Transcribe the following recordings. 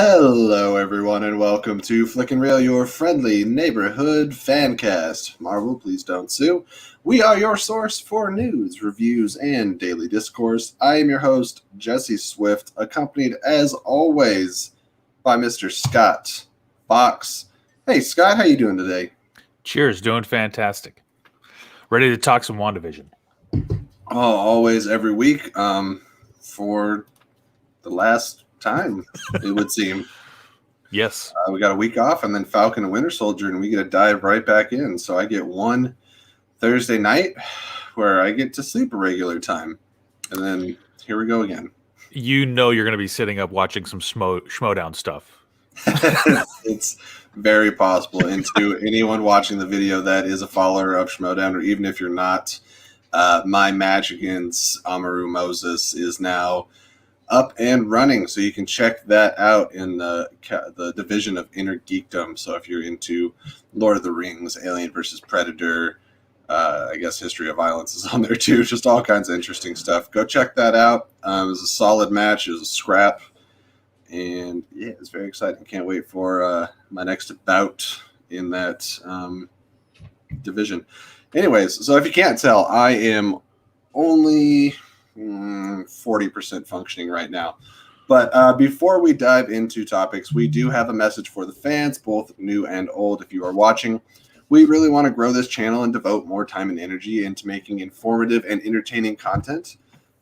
Hello, everyone, and welcome to Flick and Reel, your friendly neighborhood fancast. Marvel, please don't sue. We are your source for news, reviews, and daily discourse. I am your host, Jesse Swift, accompanied, as always, by Mr. Scott Fox. Hey, Scott, how you doing today? Cheers, doing fantastic. Ready to talk some WandaVision. Oh, always, every week, for the last time, it would seem. Yes. We got a week off, and then Falcon and Winter Soldier, and we get to dive right back in. So I get one Thursday night where I get to sleep a regular time, and then here we go again. You know you're going to be sitting up watching some Schmodown stuff. It's very possible. And to anyone watching the video that is a follower of Schmodown, or even if you're not, my match against Amaru Moses is now up and running, so you can check that out in the division of Inner Geekdom. So if you're into Lord of the Rings, Alien versus Predator, I guess History of Violence is on there too. Just all kinds of interesting stuff. Go check that out. It was a solid match. It was a scrap. And yeah, it's very exciting. Can't wait for my next bout in that division. Anyways, so if you can't tell, I am only 40% functioning right now. But before we dive into topics, we do have a message for the fans, both new and old. If you are watching, we really want to grow this channel and devote more time and energy into making informative and entertaining content.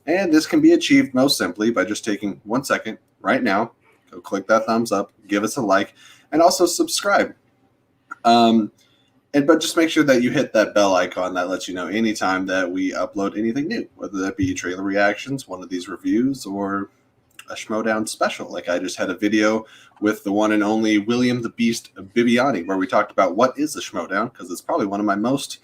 And this can be achieved most simply by just taking 1 second right now. Go click that thumbs up, give us a like, and also subscribe. But just make sure that you hit that bell icon that lets you know anytime that we upload anything new, whether that be trailer reactions, one of these reviews, or a Schmodown special. Like I just had a video with the one and only William the Beast Bibiani, where we talked about what is a Schmodown, because it's probably one of my most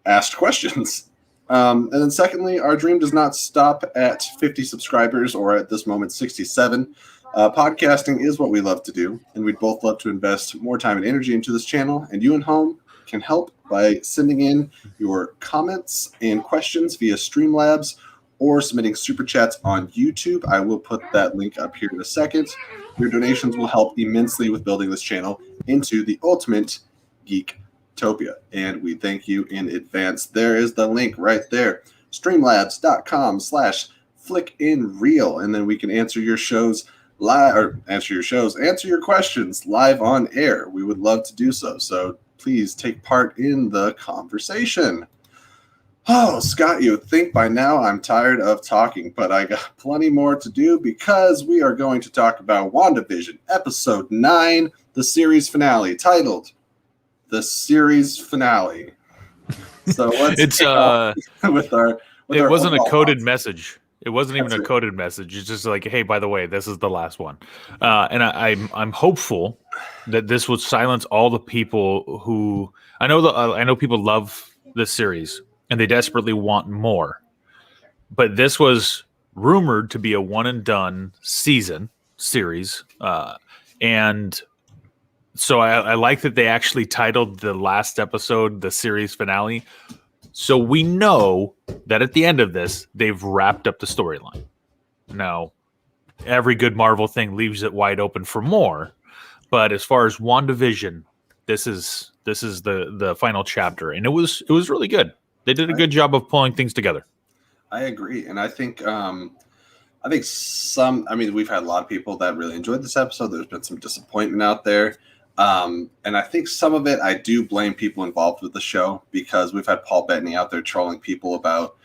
asked questions. And then secondly, our dream does not stop at 50 subscribers, or at this moment 67. Podcasting is what we love to do, and we'd both love to invest more time and energy into this channel, and you at home can help by sending in your comments and questions via Streamlabs or submitting super chats on YouTube. I will put that link up here in a second. Your donations will help immensely with building this channel into the ultimate Geektopia, and we thank you in advance. There is the link right there, streamlabs.com/flickinreel, and then we can answer your shows live, or answer your questions live on air. We would love to do so. So please take part in the conversation. Oh, Scott, you would think by now I'm tired of talking, but I got plenty more to do because we are going to talk about WandaVision, Episode 9, the series finale, titled The Series Finale. So let's with our it wasn't a coded message. It wasn't even a coded message. It's just like, hey, by the way, this is the last one. And I'm hopeful that this would silence all the people who I know people love this series and they desperately want more. But this was rumored to be a one and done series. And so I like that they actually titled the last episode the series finale. So we know that at the end of this, they've wrapped up the storyline. Now, every good Marvel thing leaves it wide open for more. But as far as WandaVision, this is the final chapter, and it was really good. They did a good job of pulling things together. I agree, and I think we've had a lot of people that really enjoyed this episode. There's been some disappointment out there. And I think some of it, I do blame people involved with the show, because we've had Paul Bettany out there trolling people about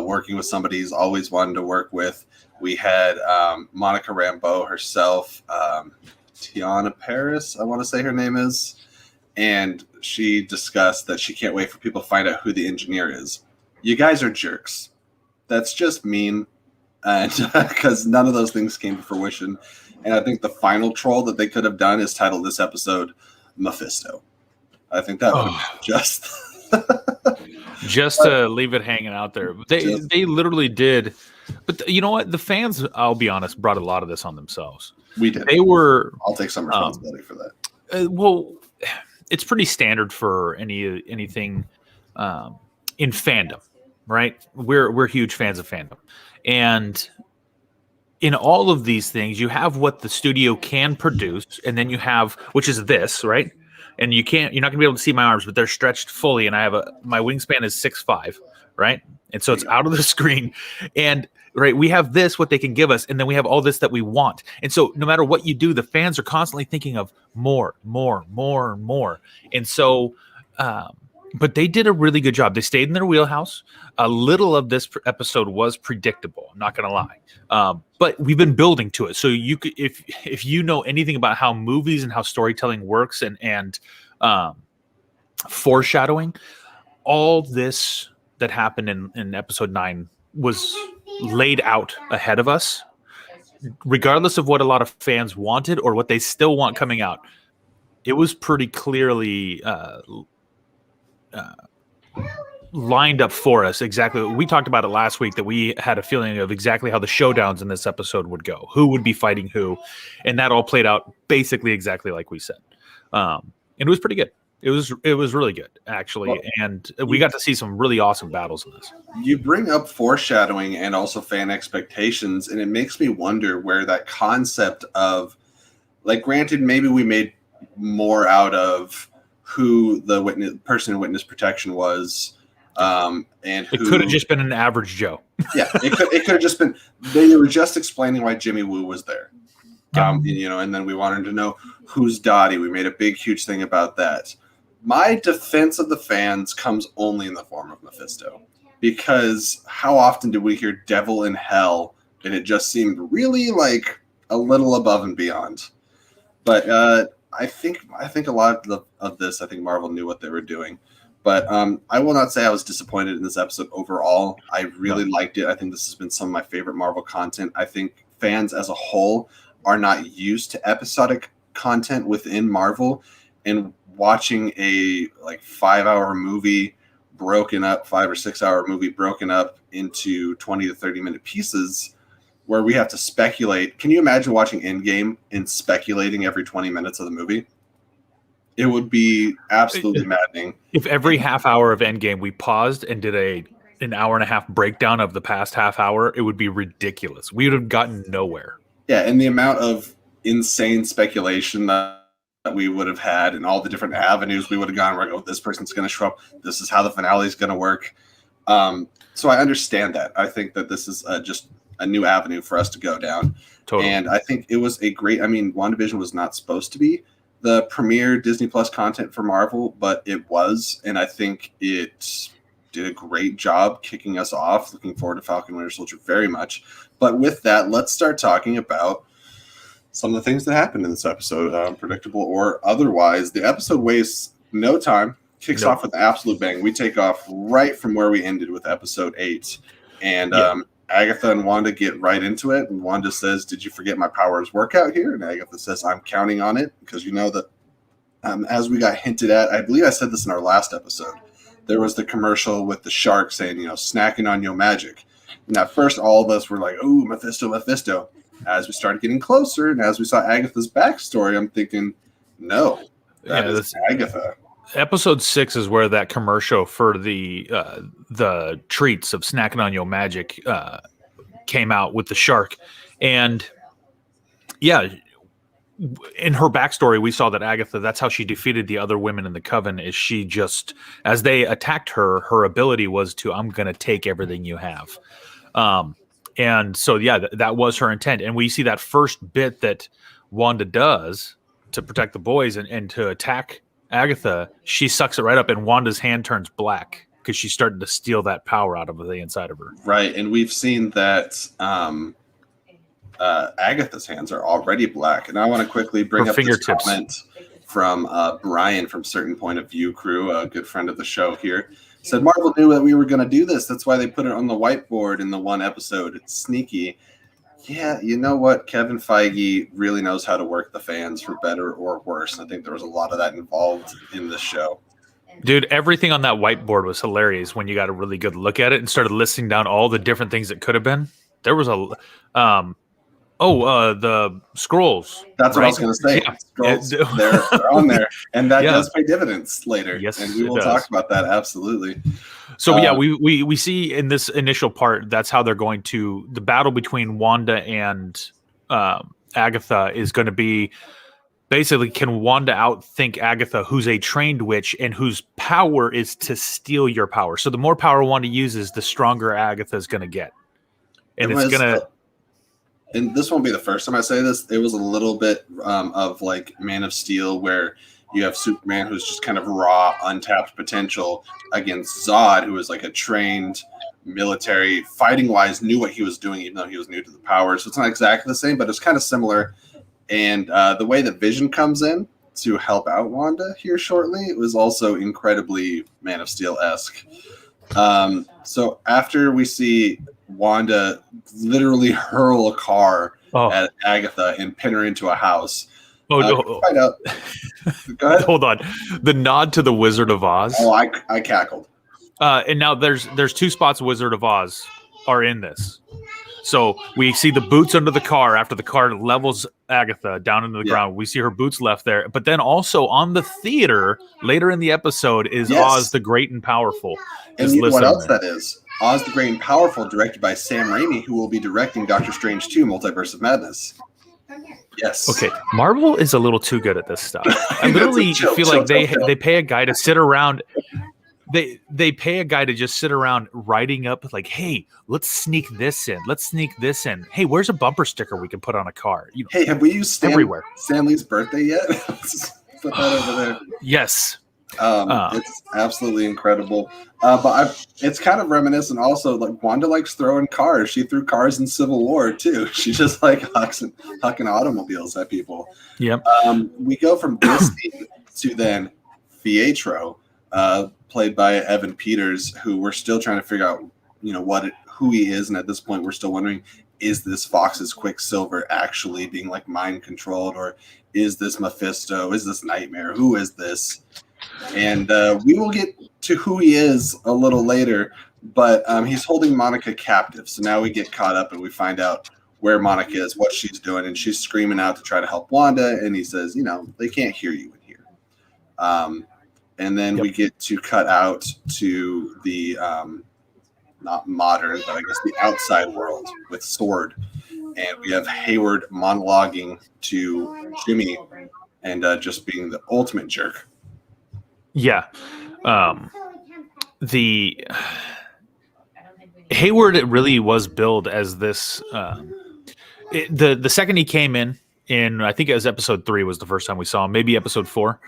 working with somebody he's always wanted to work with. We had Monica Rambeau herself, Tiana Paris, I want to say her name is, and she discussed that she can't wait for people to find out who the engineer is. You guys are jerks. That's just mean, and because none of those things came to fruition. And I think the final troll that they could have done is titled this episode Mephisto. I think that would have just just to leave it hanging out there. They literally did. But you know what? The fans, I'll be honest, brought a lot of this on themselves. We did. I'll take some responsibility for that. Well, it's pretty standard for anything in fandom, right? We're huge fans of fandom, and in all of these things, you have what the studio can produce, and then you have, which is this, right? And you're not gonna be able to see my arms, but they're stretched fully, and my wingspan is 6'5", right? And so it's out of the screen, and right, we have this, what they can give us, and then we have all this that we want. And so no matter what you do, the fans are constantly thinking of more, more, more, more. And so, but they did a really good job. They stayed in their wheelhouse. A little of this episode was predictable. I'm not going to lie, but we've been building to it. So you could, if you know anything about how movies and how storytelling works, and foreshadowing, all this that happened in episode 9 was laid out ahead of us, regardless of what a lot of fans wanted or what they still want coming out. It was pretty clearly lined up for us. Exactly. We talked about it last week, that we had a feeling of exactly how the showdowns in this episode would go, who would be fighting who, and that all played out basically exactly like we said. And it was pretty good. It was really good, actually, well, and we got to see some really awesome battles in this. You bring up foreshadowing and also fan expectations, and it makes me wonder where that concept of, like, granted, maybe we made more out of who the person in witness protection was, and it could have just been an average Joe. Yeah, it could have just been, they were just explaining why Jimmy Woo was there. Yeah. And then we wanted to know who's Dottie. We made a big, huge thing about that. My defense of the fans comes only in the form of Mephisto, because how often did we hear devil in hell, and it just seemed really like a little above and beyond. But I think a lot of this, I think Marvel knew what they were doing. But I will not say I was disappointed in this episode overall. I really liked it. I think this has been some of my favorite Marvel content. I think fans as a whole are not used to episodic content within Marvel, and watching a 5-hour movie broken up, 5 or 6 hour movie broken up into 20 to 30 minute pieces where we have to speculate. Can you imagine watching Endgame and speculating every 20 minutes of the movie? It would be absolutely maddening. If every half hour of Endgame we paused and did an hour and a half breakdown of the past half hour, it would be ridiculous. We would have gotten nowhere. Yeah, and the amount of insane speculation that we would have had, and all the different avenues we would have gone, oh, this person's going to show up, this is how the finale is going to work. So I understand that. I think that this is just a new avenue for us to go down. Totally. And I think it was WandaVision was not supposed to be the premier Disney Plus content for Marvel, but it was, and I think it did a great job kicking us off. Looking forward to Falcon Winter Soldier very much. But with that, let's start talking about some of the things that happened in this episode, predictable or otherwise. The episode wastes no time, kicks off with an absolute bang. We take off right from where we ended with episode 8. And Agatha and Wanda get right into it. And Wanda says, "Did you forget my powers workout here?" And Agatha says, "I'm counting on it," because you know that as we got hinted at, I believe I said this in our last episode, there was the commercial with the shark saying, snacking on your magic. And at first, all of us were like, "Ooh, Mephisto, Mephisto." As we started getting closer, and as we saw Agatha's backstory, I'm thinking, no, that is Agatha. Episode 6 is where that commercial for the treats of snacking on your magic came out with the shark. And yeah, in her backstory, we saw that Agatha, that's how she defeated the other women in the coven, is she just, as they attacked her, her ability was to, I'm going to take everything you have. And so, that was her intent. And we see that first bit that Wanda does to protect the boys and to attack Agatha, she sucks it right up, and Wanda's hand turns black because she's starting to steal that power out of the inside of her. Right, and we've seen that Agatha's hands are already black. And I want to quickly bring up this comment from Brian from Certain Point of View Crew, a good friend of the show here. Said Marvel knew that we were going to do this. That's why they put it on the whiteboard in the one episode. It's sneaky. Yeah, you know what? Kevin Feige really knows how to work the fans for better or worse. I think there was a lot of that involved in this show. Dude, everything on that whiteboard was hilarious when you got a really good look at it and started listing down all the different things it could have been. There was the scrolls. That's what I was going to say. Yeah. Scrolls, they're on there, and that does pay dividends later. Yes, and we will talk about that absolutely. So yeah, we see in this initial part that's how they're going to the battle between Wanda and Agatha is going to be basically, can Wanda outthink Agatha, who's a trained witch and whose power is to steal your power? So the more power Wanda uses, the stronger Agatha is going to get, and it's going to. And this won't be the first time I say this. It was a little bit of like Man of Steel, where you have Superman, who's just kind of raw, untapped potential, against Zod, who is like a trained military, fighting wise, knew what he was doing, even though he was new to the power. So it's not exactly the same, but it's kind of similar. And the way that Vision comes in to help out Wanda here shortly was also incredibly Man of Steel-esque. So after we see Wanda literally hurl a car at Agatha and pin her into a house. Find out. Go ahead. Hold on. The nod to the Wizard of Oz. Oh, I cackled. And now there's 2 spots Wizard of Oz are in this. So we see the boots under the car after the car levels Agatha down into the ground. We see her boots left there. But then also on the theater later in the episode is Oz the Great and Powerful. And you know what else that is? Oz the Great and Powerful, directed by Sam Raimi, who will be directing Doctor Strange 2, Multiverse of Madness. Yes. Okay. Marvel is a little too good at this stuff. I literally feel like they pay a guy to sit around. They pay a guy to just sit around writing up like, hey, let's sneak this in. Let's sneak this in. Hey, where's a bumper sticker we can put on a car? You know, hey, have we used everywhere Stanley's birthday yet? Put that over there. Yes. It's absolutely incredible. But it's kind of reminiscent also, like Wanda likes throwing cars. She threw cars in Civil War too. She just like hucking automobiles at people. Yep. We go from this scene to then Pietro, played by Evan Peters, who we're still trying to figure out, who he is, and at this point we're still wondering, is this Fox's Quicksilver actually being like mind controlled, or is this Mephisto? Is this Nightmare? Who is this? And we will get to who he is a little later, but he's holding Monica captive. So now we get caught up and we find out where Monica is, what she's doing, and she's screaming out to try to help Wanda. And he says, they can't hear you in here. And then we get to cut out to the not modern, but I guess the outside world with Sword. And we have Hayward monologuing to Jimmy and just being the ultimate jerk. Yeah. The Hayward really was billed as this. The second he came in, I think it was episode 3 was the first time we saw him, maybe episode 4.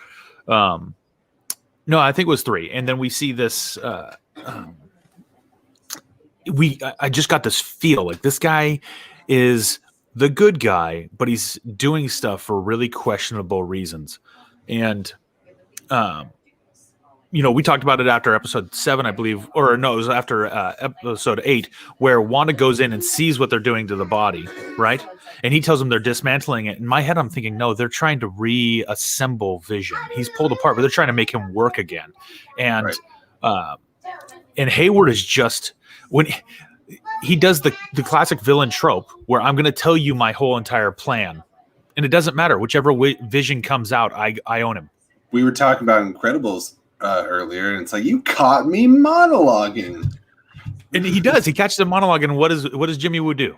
No, I think it was 3. And then we see this. I just got this feel like this guy is the good guy, but he's doing stuff for really questionable reasons. And, we talked about it after episode 7, I believe, or no, it was after episode 8, where Wanda goes in and sees what they're doing to the body, right? And he tells them they're dismantling it. In my head, I'm thinking, no, they're trying to reassemble Vision. He's pulled apart, but they're trying to make him work again. And and Hayward is just when he does the classic villain trope where I'm going to tell you my whole entire plan, and it doesn't matter whichever Vision comes out, I own him. We were talking about Incredibles earlier, and it's like, you caught me monologuing. And he does. He catches a monologue, and what does Jimmy Woo do?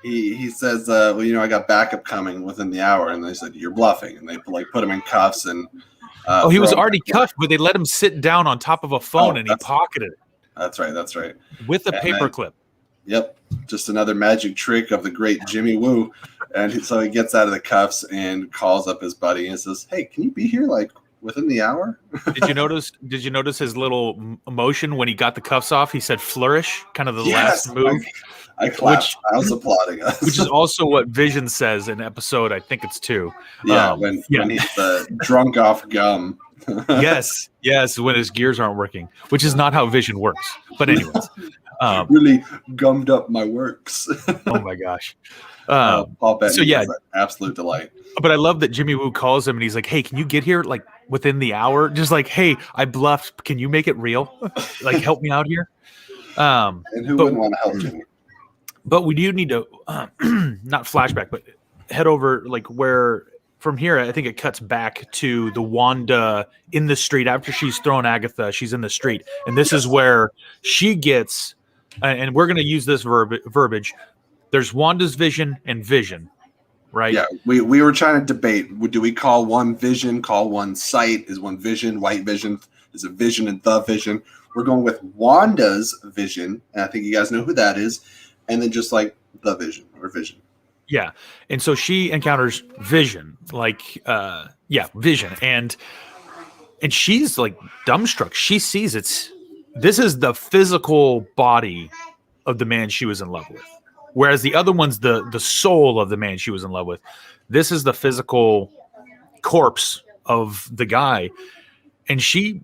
He says, I got backup coming within the hour, and they said, you're bluffing, and they put him in cuffs. And he was already cuffed, but they let him sit down on top of a phone, and he pocketed it. That's right. With a paperclip. Yep, just another magic trick of the great Jimmy Woo. And so he gets out of the cuffs and calls up his buddy and says, hey, can you be here like within the hour? Did you notice his little emotion when he got the cuffs off? He said flourish, kind of the last move. I clapped. I was applauding us. Which is also what Vision says in episode, I think it's 2. Yeah, when he's drunk off gum. yes, when his gears aren't working, which is not how Vision works. But anyways. Really gummed up my works. Oh my gosh. Paul Bettany is an absolute delight. But I love that Jimmy Woo calls him and he's like, hey, can you get here like within the hour? Just like, hey, I bluffed. Can you make it real? Like, help me out here. And who wouldn't want to help Jimmy? But we do need to not flashback, but head over like where from here, I think it cuts back to the Wanda in the street after she's thrown Agatha. She's in the street, and this is where she gets. And we're going to use this verbiage. There's Wanda's vision and vision, right? Yeah, we were trying to debate. Do we call one vision, call one sight? Is one vision, white vision? Is it vision and the vision? We're going with Wanda's vision, and I think you guys know who that is. And then just like the vision or vision. Yeah. And so she encounters vision, vision. And she's like dumbstruck. She sees this is the physical body of the man she was in love with. Whereas the other one's the soul of the man she was in love with. This is the physical corpse of the guy. And she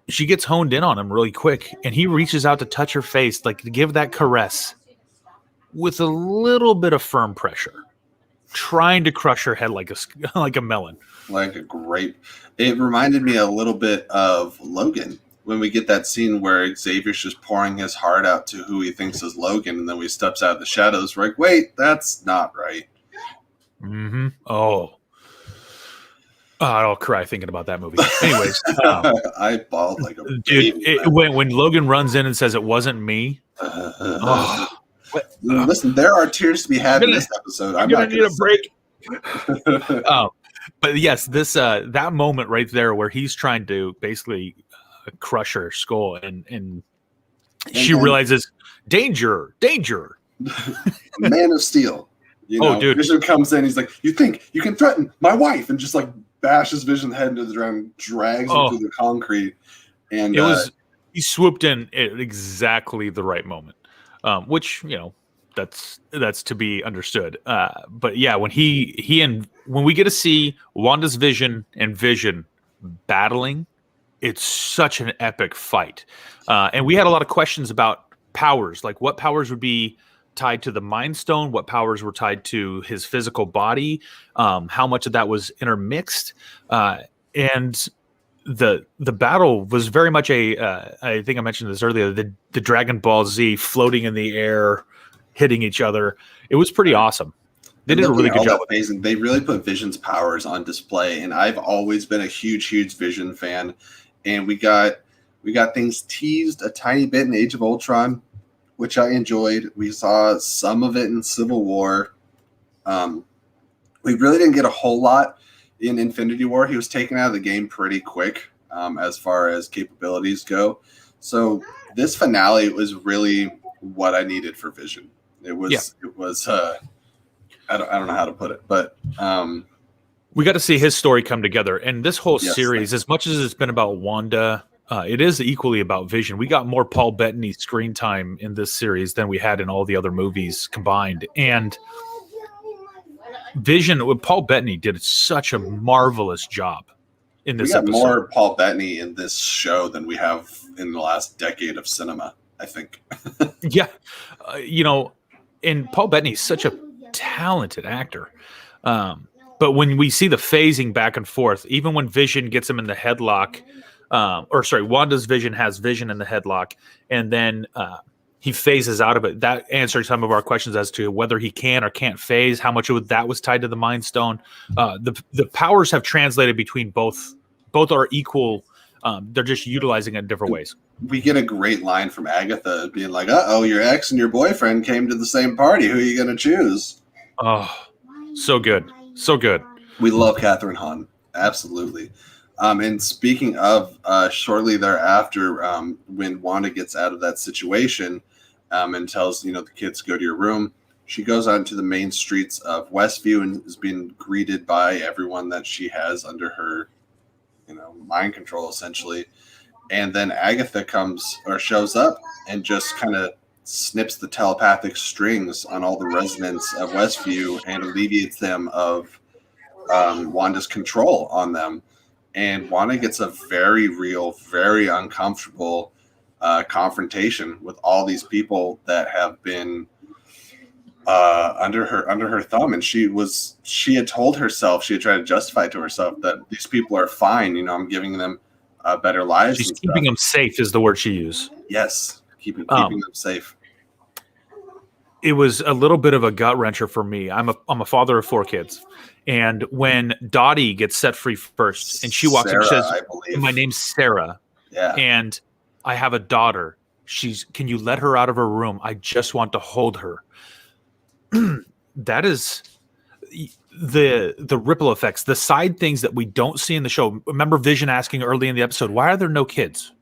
gets honed in on him really quick. And he reaches out to touch her face, like to give that caress with a little bit of firm pressure, trying to crush her head like a melon. Like a grape. It reminded me a little bit of Logan. When we get that scene where Xavier's just pouring his heart out to who he thinks is Logan, and then he steps out of the shadows, we're like, wait, that's not right. Mm-hmm. Oh, I'll cry thinking about that movie. Anyways. I bawled like a dude. When Logan runs in and says it wasn't me. Listen, there are tears to be had in this episode. I'm gonna need a break. But yes, this that moment right there where he's trying to basically crush her skull, and she realizes danger. Man of Steel. Dude. Vision comes in. He's like, "You think you can threaten my wife?" And just like bashes Vision's head into the ground, drags him through the concrete. And he swooped in at exactly the right moment. Which that's to be understood. But yeah, when when we get to see Wanda's vision and Vision battling, it's such an epic fight. And we had a lot of questions about powers, like what powers would be tied to the Mind Stone, what powers were tied to his physical body, how much of that was intermixed, and the battle was very much I think I mentioned this earlier, the Dragon Ball Z floating in the air, hitting each other. It was pretty awesome. They did a really good job. They really put Vision's powers on display, and I've always been a huge Vision fan. And we got things teased a tiny bit in Age of Ultron, which I enjoyed. We saw some of it in Civil War. We really didn't get a whole lot in Infinity War. He was taken out of the game pretty quick as far as capabilities go. So this finale was really what I needed for Vision. It was I don't know how to put it, but we got to see his story come together. And this whole series, as much as it's been about Wanda, it is equally about Vision. We got more Paul Bettany screen time in this series than we had in all the other movies combined. And Vision with Paul Bettany did such a marvelous job in this episode. We got more Paul Bettany in this show than we have in the last decade of cinema, I think. Yeah. And Paul Bettany is such a talented actor. But when we see the phasing back and forth, even when Vision gets him in the headlock, Wanda's vision has Vision in the headlock, and then he phases out of it. That answered some of our questions as to whether he can or can't phase, how much of that was tied to the Mind Stone. The powers have translated between both. Both are equal. They're just utilizing it in different ways. We get a great line from Agatha being like, "Uh-oh, your ex and your boyfriend came to the same party. Who are you going to choose?" Oh, so good. So good. We love Catherine Hahn. Absolutely. And speaking of, shortly thereafter, when Wanda gets out of that situation and tells, the kids to go to your room, she goes out into the main streets of Westview and is being greeted by everyone that she has under her, mind control, essentially. And then Agatha shows up and just kind of snips the telepathic strings on all the residents of Westview and alleviates them of Wanda's control on them. And Wanda gets a very real, very uncomfortable confrontation with all these people that have been under her thumb. And she had told herself, she had tried to justify to herself that these people are fine. I'm giving them better lives. She's keeping them safe is the word she used. Yes, keeping them safe. it was a little bit of a gut wrencher for me. I'm a father of 4 kids, and when Dottie gets set free first, and she walks up, she Sarah, says, I believe. "My name's Sarah, Yeah. and I have a daughter. Can you let her out of her room? I just want to hold her." That is the ripple effects, the side things that we don't see in the show. Remember Vision asking early in the episode, "Why are there no kids?"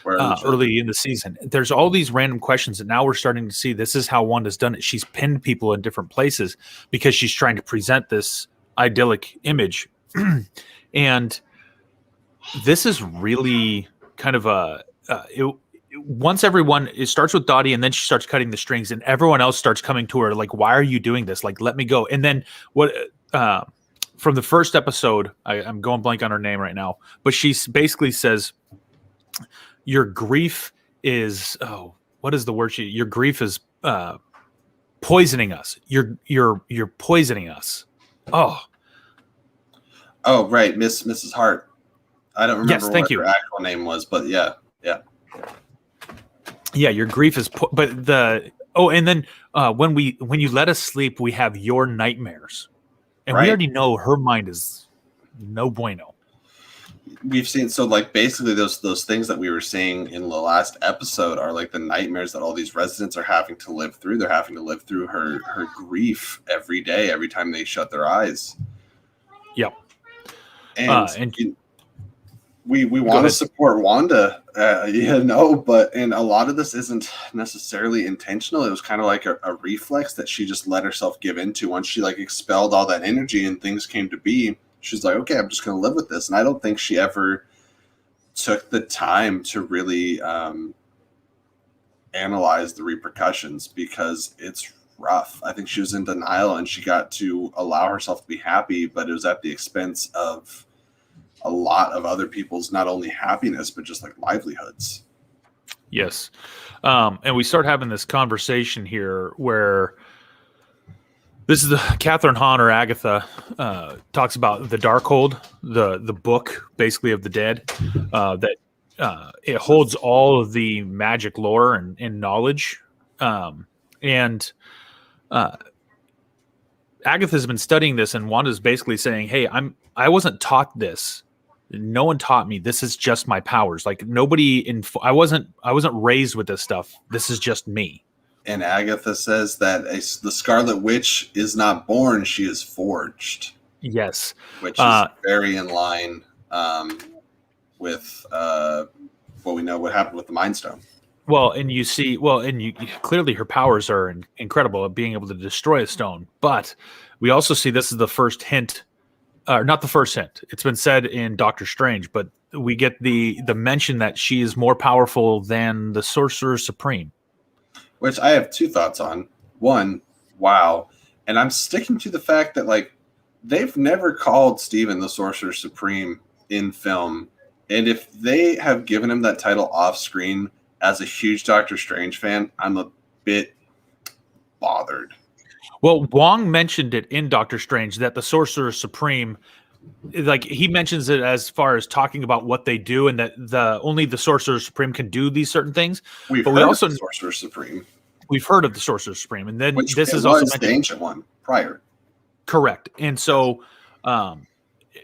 Early in the season. There's all these random questions, and now we're starting to see this is how Wanda's done it. She's pinned people in different places because she's trying to present this idyllic image. And this is really kind of once everyone, it starts with Dottie, and then she starts cutting the strings, and everyone else starts coming to her like, "Why are you doing this? Like, let me go." And then from the first episode, I'm going blank on her name right now, but she basically says, your grief is what is the word? Your grief is poisoning us. You're poisoning us. Oh, right, Mrs. Hart. I don't remember what her actual name was, but yeah. Your grief is and then when you let us sleep, we have your nightmares, and we already know her mind is no bueno. We've seen, so like basically those things that we were seeing in the last episode are like the nightmares that all these residents are having to live through. They're having to live through her grief every day, every time they shut their eyes. Yep. And we want to support Wanda, but a lot of this isn't necessarily intentional. It was kind of like a reflex that she just let herself give into once she like expelled all that energy and things came to be. She's like, okay, I'm just going to live with this. And I don't think she ever took the time to really analyze the repercussions because it's rough. I think she was in denial and she got to allow herself to be happy, but it was at the expense of a lot of other people's not only happiness, but just like livelihoods. Yes. And we start having this conversation here where this is Catherine Hahn or Agatha talks about the Darkhold, the book basically of the dead, that it holds all of the magic lore and knowledge. And Agatha's been studying this, and Wanda's basically saying, "Hey, I wasn't taught this. No one taught me. This is just my powers. Like I wasn't raised with this stuff. This is just me." And Agatha says that the Scarlet Witch is not born; she is forged. Yes, which is very in line with what we know what happened with the Mind Stone. Clearly her powers are incredible at being able to destroy a stone. But we also see this is the first hint, not the first hint. It's been said in Doctor Strange, but we get the mention that she is more powerful than the Sorcerer Supreme. Which I have 2 thoughts on. One, wow. And I'm sticking to the fact that, like, they've never called Stephen the Sorcerer Supreme in film. And if they have given him that title off screen, as a huge Doctor Strange fan, I'm a bit bothered. Well, Wong mentioned it in Doctor Strange that the Sorcerer Supreme, like he mentions it as far as talking about what they do, and that only the Sorcerer Supreme can do these certain things. We've heard of the Sorcerer Supreme, and then which this is also the ancient one prior. Correct, and so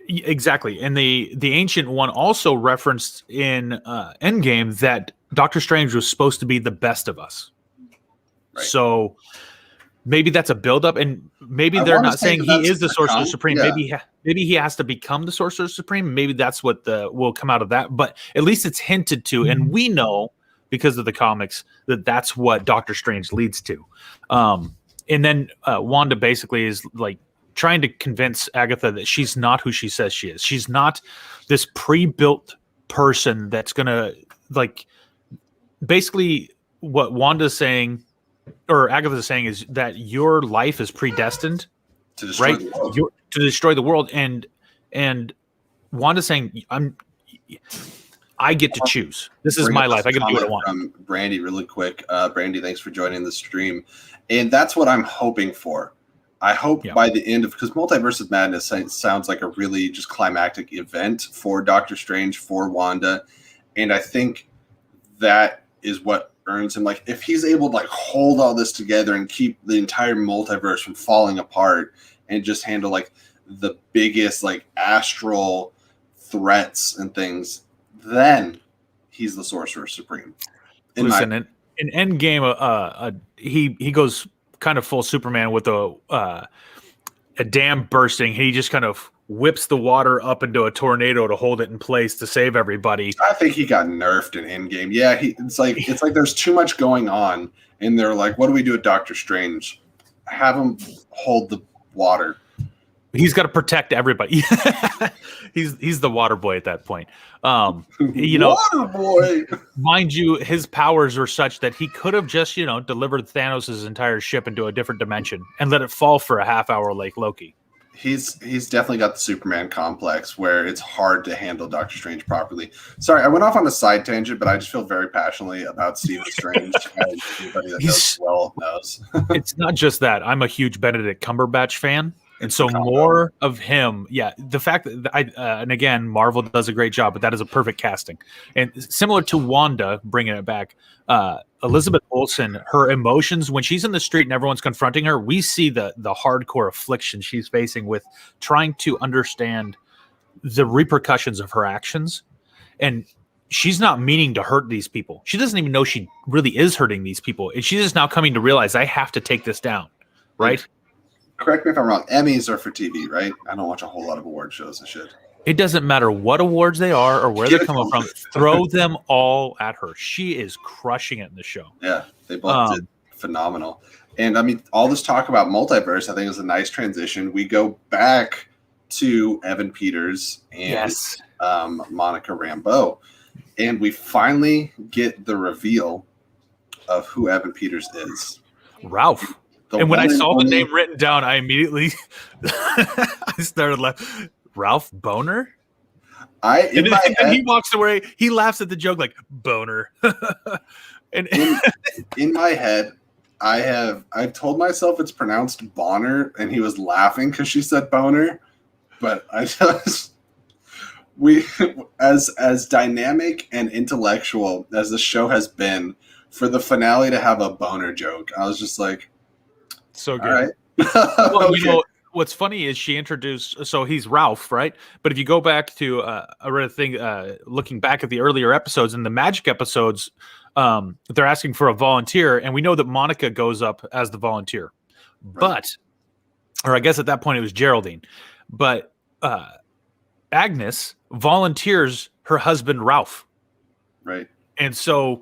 exactly, and the ancient one also referenced in Endgame that Doctor Strange was supposed to be the best of us. Right. So maybe that's a buildup, and maybe they're not saying he is the Sorcerer Supreme. Yeah. Maybe he has to become the Sorcerer Supreme. Maybe that's what will come out of that. But at least it's hinted to, and we know because of the comics that that's what Doctor Strange leads to. And then Wanda basically is like trying to convince Agatha that she's not who she says she is. She's not this pre-built person that's gonna like. Basically, what Wanda's saying, or Agatha's saying, is that your life is predestined to destroy the world. To destroy the world, and Wanda's saying, I get to choose. This is my life. I get to do what I want. From Brandy, really quick. Brandy, thanks for joining the stream, and that's what I'm hoping for. I hope by the end of, because Multiverse of Madness sounds like a really just climactic event for Doctor Strange, for Wanda, and I think that is what earns him. Like, if he's able to like hold all this together and keep the entire multiverse from falling apart and just handle like the biggest like astral threats and things, then he's the Sorcerer Supreme. Listen, in Endgame, he goes kind of full Superman with a dam bursting. He just kind of whips the water up into a tornado to hold it in place to save everybody. I think he got nerfed in Endgame. Yeah, it's like there's too much going on, and they're like, "What do we do with Doctor Strange? Have him hold the water." He's got to protect everybody. he's the water boy at that point. Water boy. Mind you, his powers were such that he could have just, delivered Thanos' entire ship into a different dimension and let it fall for a half hour like Loki. He's definitely got the Superman complex where it's hard to handle Doctor Strange properly. Sorry, I went off on a side tangent, but I just feel very passionately about Stephen Strange. As anybody that knows well knows. It's not just that. I'm a huge Benedict Cumberbatch fan. And so more of him, the fact that and again, Marvel does a great job, but that is a perfect casting. And similar to Wanda, bringing it back, Elizabeth Olsen, her emotions, when she's in the street and everyone's confronting her, we see the hardcore affliction she's facing with trying to understand the repercussions of her actions. And she's not meaning to hurt these people. She doesn't even know she really is hurting these people. And she's just now coming to realize, I have to take this down, right? Correct me if I'm wrong. Emmys are for TV, right? I don't watch a whole lot of award shows and shit. It doesn't matter what awards they are or where they're coming from. Throw them all at her. She is crushing it in the show. Yeah, they both did phenomenal. And I mean, all this talk about multiverse, I think, is a nice transition. We go back to Evan Peters and Monica Rambeau, and we finally get the reveal of who Evan Peters is. Ralph. And when I saw the name written down, I immediately I started laughing. Ralph Boner? And he walks away. He laughs at the joke like, Boner. And in my head, I've told myself it's pronounced Bonner, and he was laughing because she said Boner. But I just as dynamic and intellectual as the show has been, for the finale to have a boner joke, I was just like, so good. All right. Well, Okay. What's funny is she introduced, so he's Ralph, right? But if you go back to, I read a thing, looking back at the earlier episodes, in the Magic episodes, they're asking for a volunteer, and we know that Monica goes up as the volunteer. Right. Or I guess at that point it was Geraldine. But Agnes volunteers her husband, Ralph. Right. And so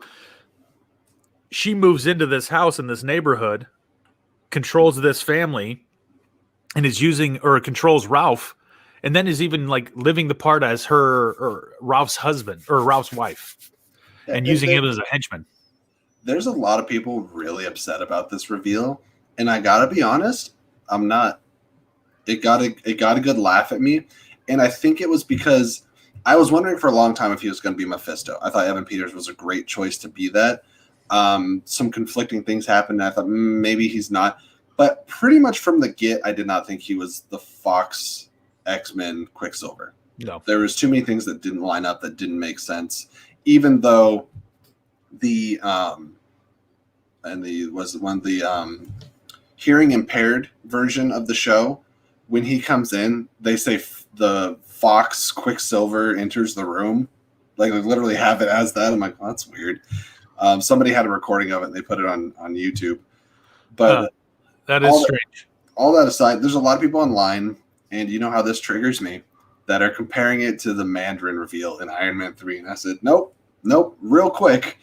she moves into this house in this neighborhood, controls this family, and is using or controls Ralph, and then is even like living the part as her or Ralph's husband or Ralph's wife, and using him as a henchman. There's a lot of people really upset about this reveal, and I gotta be honest, I'm not. It got a good laugh at me, and I think it was because I was wondering for a long time if he was going to be Mephisto. I thought Evan Peters was a great choice to be that. Some conflicting things happened, and I thought maybe he's not. But pretty much from the get, I did not think he was the Fox X-Men Quicksilver. No. There was too many things that didn't line up, that didn't make sense. Even though the hearing impaired version of the show, when he comes in, they say the Fox Quicksilver enters the room. Like, they literally have it as that. I'm like, well, that's weird. Somebody had a recording of it, and they put it on YouTube. But that is strange. All that aside, there's a lot of people online, and you know how this triggers me, that are comparing it to the Mandarin reveal in Iron Man 3. And I said, nope, real quick.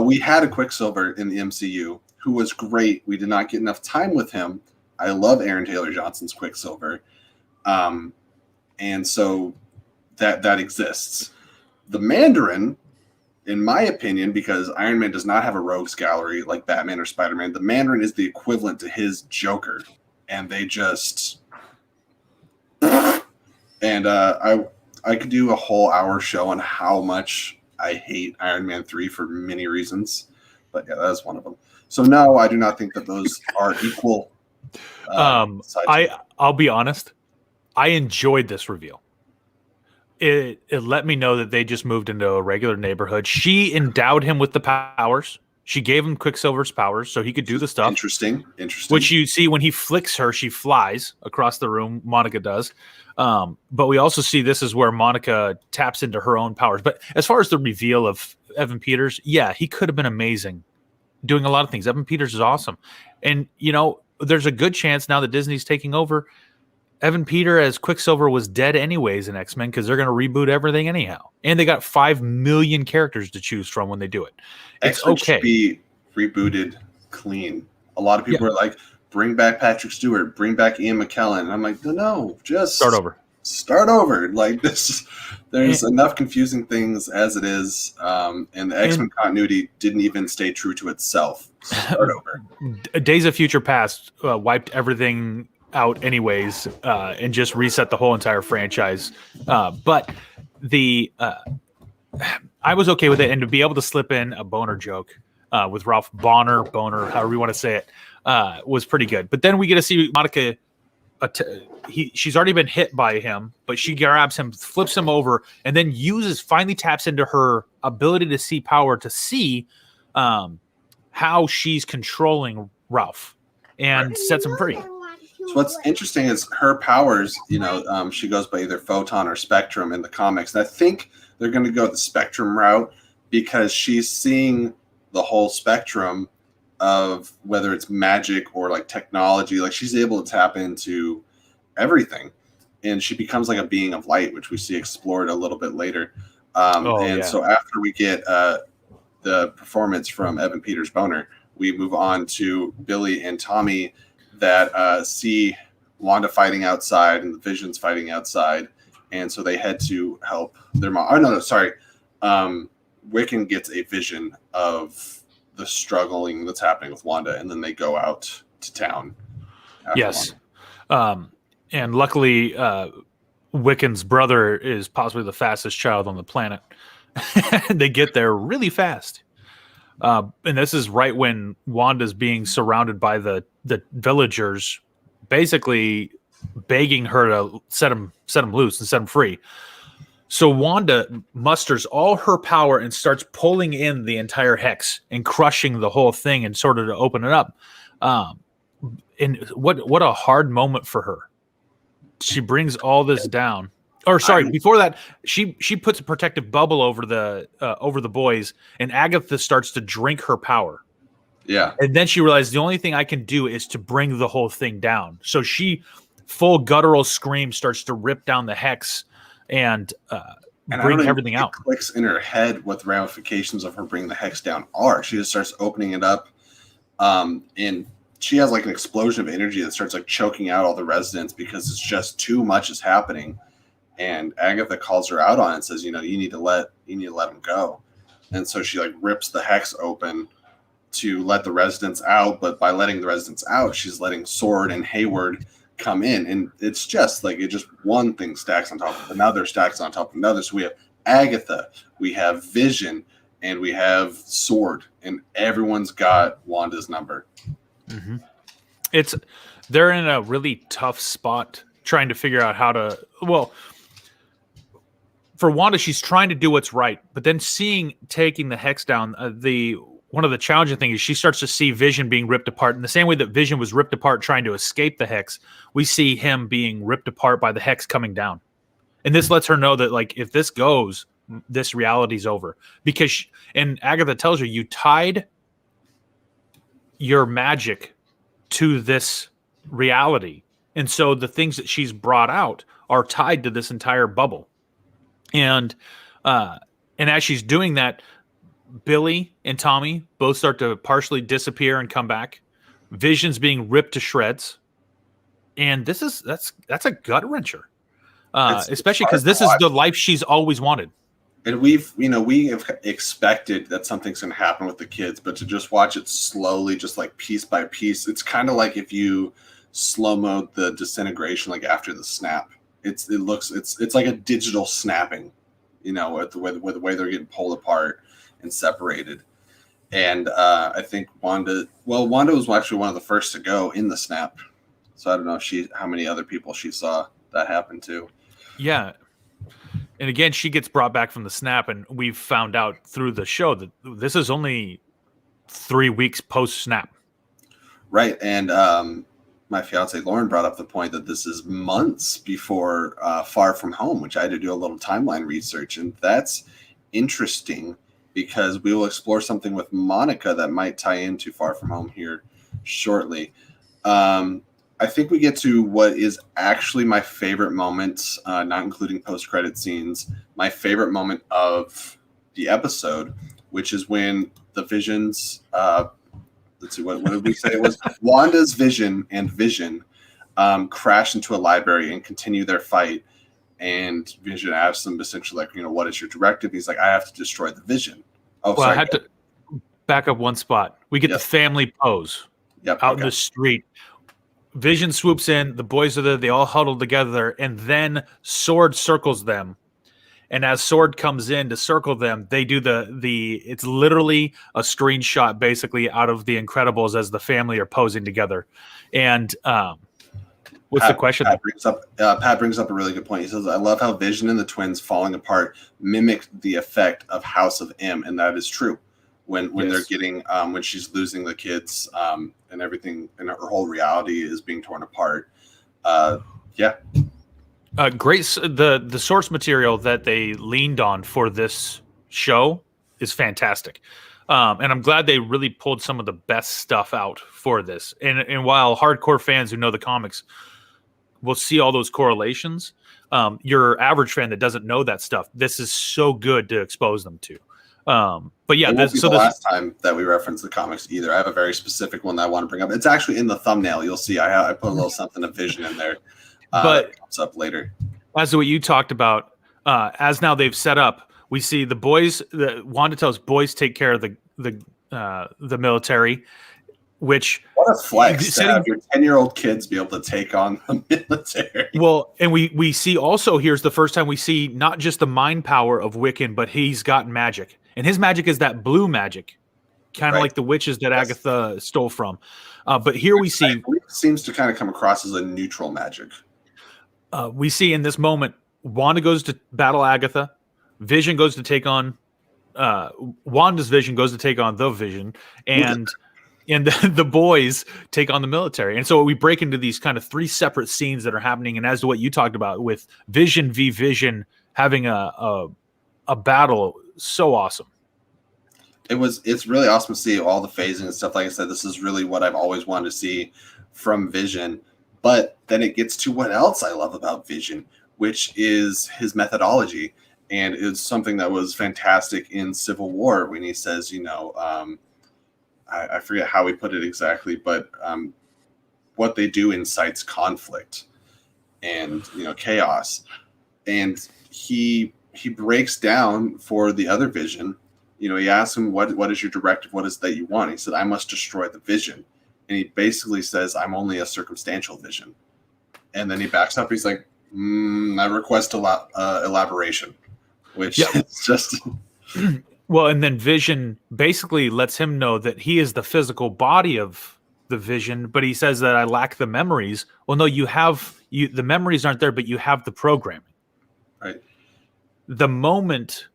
We had a Quicksilver in the MCU who was great. We did not get enough time with him. I love Aaron Taylor Johnson's Quicksilver. And so that exists. The Mandarin, in my opinion, because Iron Man does not have a rogues gallery like Batman or Spider-Man, the Mandarin is the equivalent to his Joker. And they just... And I could do a whole hour show on how much I hate Iron Man 3 for many reasons. But yeah, that is one of them. So no, I do not think that those are equal. I'll be honest. I enjoyed this reveal. It let me know that they just moved into a regular neighborhood. She endowed him with the powers. She gave him Quicksilver's powers so he could do the stuff. Interesting. Which you see when he flicks her, she flies across the room. Monica does. But we also see this is where Monica taps into her own powers. But as far as the reveal of Evan Peters, yeah, he could have been amazing doing a lot of things. Evan Peters is awesome. And, there's a good chance now that Disney's taking over, Evan Peter as Quicksilver was dead anyways in X-Men because they're going to reboot everything anyhow. And they got 5 million characters to choose from when they do it. It's X-Men okay. Should be rebooted clean. A lot of people are like, bring back Patrick Stewart, bring back Ian McKellen. And I'm like, no, just start over. Like there's enough confusing things as it is. And the X-Men continuity didn't even stay true to itself. Start over. Days of Future Past wiped everything out anyways, and just reset the whole entire franchise. But I was okay with it, and to be able to slip in a boner joke with Ralph Boner, however you want to say it, was pretty good. But then we get to see Monica. She's already been hit by him, but she grabs him, flips him over, and then finally taps into her ability to see power to see how she's controlling Ralph and sets him free. So what's interesting is her powers, she goes by either photon or spectrum in the comics. And I think they're going to go the spectrum route because she's seeing the whole spectrum of whether it's magic or like technology. Like she's able to tap into everything, and she becomes like a being of light, which we see explored a little bit later. So after we get the performance from Evan Peters Boner, we move on to Billy and Tommy that see Wanda fighting outside and the Vision's fighting outside. And so they head to help their mom. Oh, no, sorry. Wiccan gets a vision of the struggling that's happening with Wanda, and then they go out to town. Yes. And luckily, Wiccan's brother is possibly the fastest child on the planet. They get there really fast. And this is right when Wanda's being surrounded by the villagers, basically begging her to set him loose and set him free. So Wanda musters all her power and starts pulling in the entire hex and crushing the whole thing and sort of to open it up. And what a hard moment for her. She brings all this down. Or sorry, before that, she puts a protective bubble over the boys, and Agatha starts to drink her power. Yeah. And then she realized the only thing I can do is to bring the whole thing down. So she, full guttural scream, starts to rip down the hex and bring everything out. It clicks in her head what the ramifications of her bringing the hex down are. She just starts opening it up, and she has like an explosion of energy that starts like choking out all the residents because it's just too much is happening. And Agatha calls her out on it and says, you need to let him go. And so she like rips the hex open to let the residents out. But by letting the residents out, she's letting Sword and Hayward come in. And it's just like, one thing stacks on top of another, stacks on top of another. So we have Agatha, we have Vision, and we have Sword, and everyone's got Wanda's number. Mm-hmm. They're in a really tough spot trying to figure out how to, for Wanda, she's trying to do what's right, but then taking the hex down, one of the challenging things is she starts to see Vision being ripped apart. In the same way that Vision was ripped apart trying to escape the hex, we see him being ripped apart by the hex coming down. And this lets her know that, like, if this goes, this reality's over. Because, and Agatha tells her, you tied your magic to this reality. And so the things that she's brought out are tied to this entire bubble. And as she's doing that, Billy and Tommy both start to partially disappear and come back. Vision's being ripped to shreds. And that's a gut wrencher. Especially because this is the life she's always wanted. And we have expected that something's going to happen with the kids, but to just watch it slowly, just like piece by piece, it's kind of like if you slow-mo the disintegration, like after the snap. It's like a digital snapping, with the way they're getting pulled apart and separated. And I think Wanda was actually one of the first to go in the snap. So I don't know how many other people she saw that happen to. Yeah. And again, she gets brought back from the snap, and we've found out through the show that this is only 3 weeks post snap. Right. And my fiance Lauren brought up the point that this is months before Far From Home, which I had to do a little timeline research. And that's interesting because we will explore something with Monica that might tie into Far From Home here shortly. I think we get to what is actually my favorite moment, not including post-credit scenes, my favorite moment of the episode, which is when the Visions, let's see, what did we say it was? Wanda's Vision and Vision crash into a library and continue their fight. And Vision asks them essentially, like, what is your directive? He's like, I have to destroy the Vision. Oh, well, sorry. I had to back up one spot. We get the family pose out in the street. Vision swoops in. The boys are there. They all huddle together. And then Sword circles them. And as Sword comes in to circle them, they do it's literally a screenshot basically out of The Incredibles as the family are posing together. And what's the question? Pat brings up a really good point. He says, I love how Vision and the twins falling apart mimic the effect of House of M. And that is true. When they're getting, when she's losing the kids and everything, and her whole reality is being torn apart. Great. The source material that they leaned on for this show is fantastic. And I'm glad they really pulled some of the best stuff out for this. And while hardcore fans who know the comics will see all those correlations, your average fan that doesn't know that stuff, this is so good to expose them to. But yeah, the last time that we reference the comics either. I have a very specific one that I want to bring up. It's actually in the thumbnail. You'll see I put a little something of Vision in there. But it comes up later. As to what you talked about, as now they've set up, we see the boys. Wanda tells boys take care of the military. Which what a flex to have your 10-year-old kids be able to take on the military. Well, and we see also here's the first time we see not just the mind power of Wiccan, but he's got magic, and his magic is that blue magic, kind of like the witches that Agatha stole from. But here we see seems to kind of come across as a neutral magic. We see in this moment, Wanda goes to battle Agatha. Vision goes to take on Wanda's Vision goes to take on the Vision, and the boys take on the military. And so we break into these kind of 3 separate scenes that are happening. And as to what you talked about with Vision v Vision having a battle, so awesome. It's really awesome to see all the phasing and stuff. Like I said, this is really what I've always wanted to see from Vision. But then it gets to what else I love about Vision, which is his methodology. And it's something that was fantastic in Civil War when he says, I forget how he put it exactly, but what they do incites conflict and, chaos. And he breaks down for the other Vision. He asks him, what is your directive? What is that you want? He said, I must destroy the Vision. And he basically says, I'm only a circumstantial Vision. And then he backs up. He's like, I request elaboration, which is just... Well, and then Vision basically lets him know that he is the physical body of the Vision, but he says that I lack the memories. Well, no, the memories aren't there, but you have the programming. Right. The moment...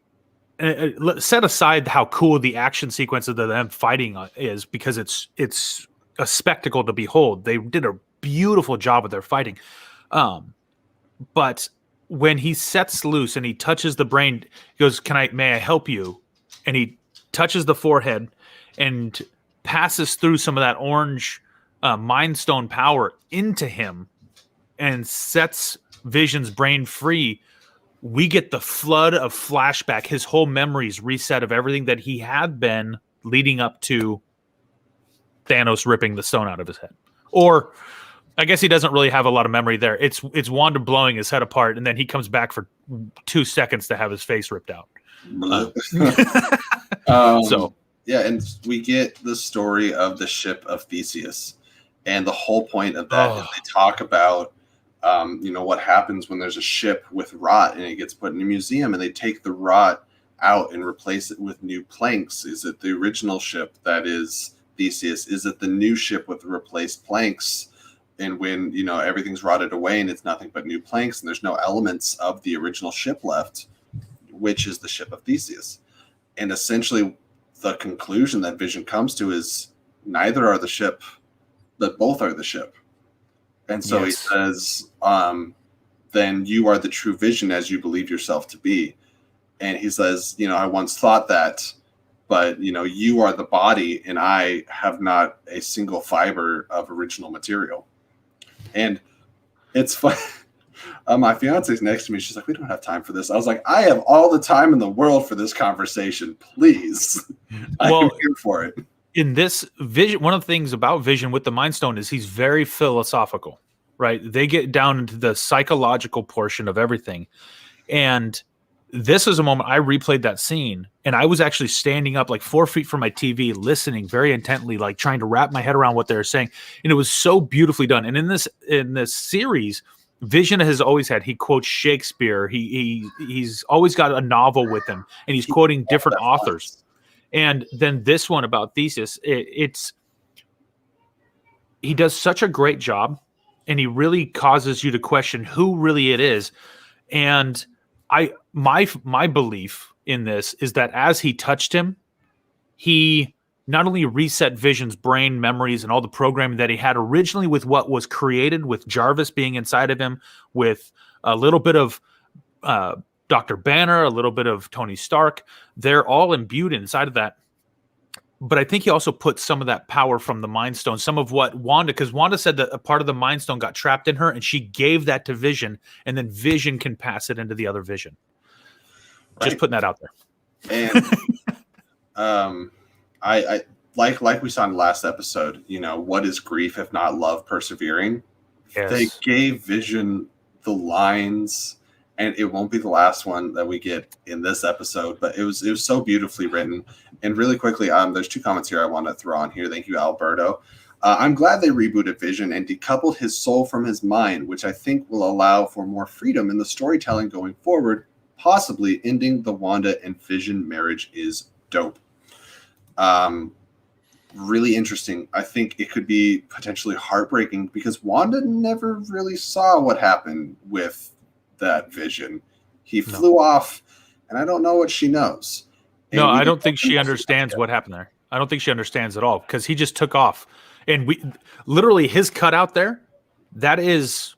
set aside how cool the action sequence of them fighting is, because it's a spectacle to behold. They did a beautiful job of their fighting. But when he sets loose and he touches the brain, he goes, may I help you? And he touches the forehead and passes through some of that orange Mind Stone power into him and sets Vision's brain free. We get the flood of flashback, his whole memories reset of everything that he had been leading up to Thanos ripping the stone out of his head. Or I guess he doesn't really have a lot of memory there. It's Wanda blowing his head apart, and then he comes back for 2 seconds to have his face ripped out. And we get the story of the ship of Theseus. And the whole point of that is they talk about what happens when there's a ship with rot and it gets put in a museum, and they take the rot out and replace it with new planks. Is it the original ship that is Theseus? Is it the new ship with the replaced planks? And when, everything's rotted away and it's nothing but new planks and there's no elements of the original ship left, which is the ship of Theseus. And essentially the conclusion that Vision comes to is neither are the ship, but both are the ship. And so he says, then you are the true Vision as you believe yourself to be. And he says, I once thought that, but, you are the body and I have not a single fiber of original material. And it's fun. My fiance's next to me. She's like, we don't have time for this. I was like, I have all the time in the world for this conversation. Please. I'm here for it. In this Vision, one of the things about Vision with the Mind Stone is he's very philosophical, right? They get down into the psychological portion of everything. And this is a moment I replayed that scene, and I was actually standing up like 4 feet from my TV, listening very intently, like trying to wrap my head around what they were saying. And it was so beautifully done. And in this series, Vision has always had, he quotes Shakespeare. He's always got a novel with him, and he's quoting different authors. And then this one about Theseus, he does such a great job, and he really causes you to question who really it is. And my belief in this is that as he touched him, he not only reset Vision's brain memories and all the programming that he had originally with what was created with Jarvis being inside of him, with a little bit of Dr. Banner, a little bit of Tony Stark. They're all imbued inside of that. But I think he also put some of that power from the Mind Stone, some of what Wanda, because Wanda said that a part of the Mind Stone got trapped in her, and she gave that to Vision, and then Vision can pass it into the other Vision. Right. Just putting that out there. And I like we saw in the last episode, what is grief if not love persevering? Yes. They gave Vision the lines, and it won't be the last one that we get in this episode, but it was so beautifully written. And really quickly, there's 2 comments here I want to throw on here. Thank you, Alberto. I'm glad they rebooted Vision and decoupled his soul from his mind, which I think will allow for more freedom in the storytelling going forward. Possibly ending the Wanda and Vision marriage is dope. Really interesting. I think it could be potentially heartbreaking because Wanda never really saw what happened with that Vision. He flew off, and I don't know what she knows. And no, I don't think she understands what happened there. I don't think she understands at all because he just took off. And we literally his cutout there, that is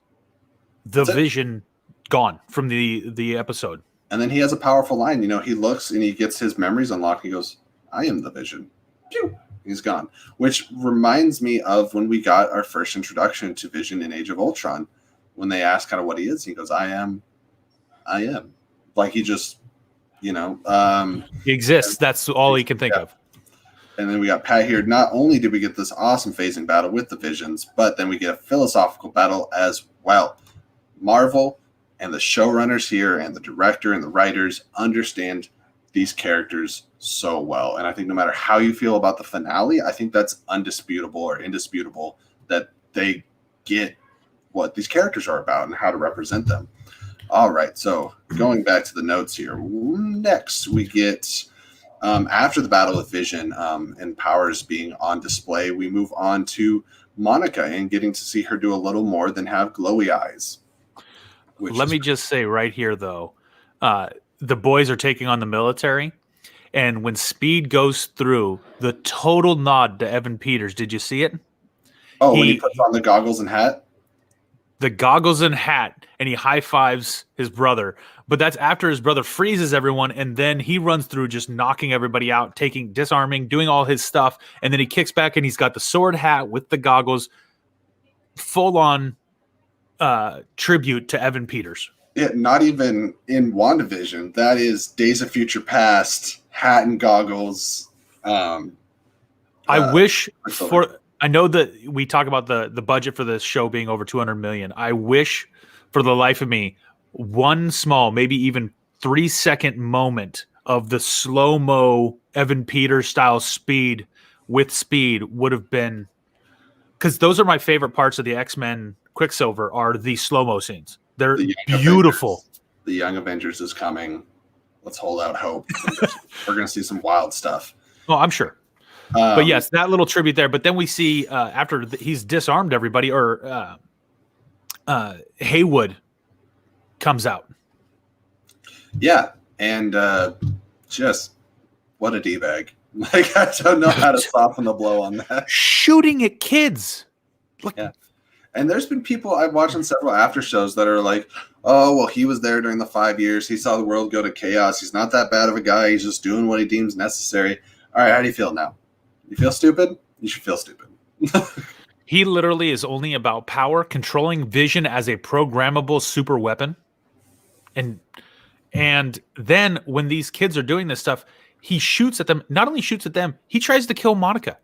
the Vision gone from the episode. And then he has a powerful line. He looks and he gets his memories unlocked. He goes, I am the Vision. Pew! He's gone. Which reminds me of when we got our first introduction to Vision in Age of Ultron, when they ask kind of what he is. He goes, I am. Like he just, he exists. That's all he can think of. And then we got Pat here. Not only did we get this awesome phasing battle with the Visions, but then we get a philosophical battle as well. Marvel and the showrunners here and the director and the writers understand these characters so well. And I think no matter how you feel about the finale, I think that's undisputable or indisputable that they get what these characters are about and how to represent them. All right. So going back to the notes here, next we get after the battle with Vision and powers being on display, we move on to Monica and getting to see her do a little more than have glowy eyes. Let me just say right here, though, the boys are taking on the military. And when Speed goes through, the total nod to Evan Peters. Did you see it? Oh, when he puts on the goggles and hat? The goggles and hat, and he high-fives his brother. But that's after his brother freezes everyone, and then he runs through just knocking everybody out, disarming, doing all his stuff. And then he kicks back, and he's got the sword hat with the goggles, full-on tribute to Evan Peters. Yeah, not even in WandaVision. That is Days of Future Past, hat and goggles. I wish I know that we talk about the budget for this show being over $200 million. I wish for the life of me, one small, maybe even 3-second moment of the slow-mo Evan Peters style Speed with Speed would have been, because those are my favorite parts of the X-Men Quicksilver are the slow-mo scenes. They're beautiful. The Young Avengers is coming. Let's hold out hope. We're going to see some wild stuff. Oh, I'm sure. But yes, that little tribute there. But then we see after he's disarmed everybody, or Haywood comes out. Yeah, and just what a D-bag. Like, I don't know how to soften the blow on that. Shooting at kids. Look, yeah. And there's been people I've watched on several after shows that are like, oh, well, he was there during the 5 years. He saw the world go to chaos. He's not that bad of a guy. He's just doing what he deems necessary. All right, how do you feel now? You feel stupid? You should feel stupid. He literally is only about power, controlling Vision as a programmable super weapon. And then when these kids are doing this stuff, he shoots at them. Not only shoots at them, he tries to kill Monica,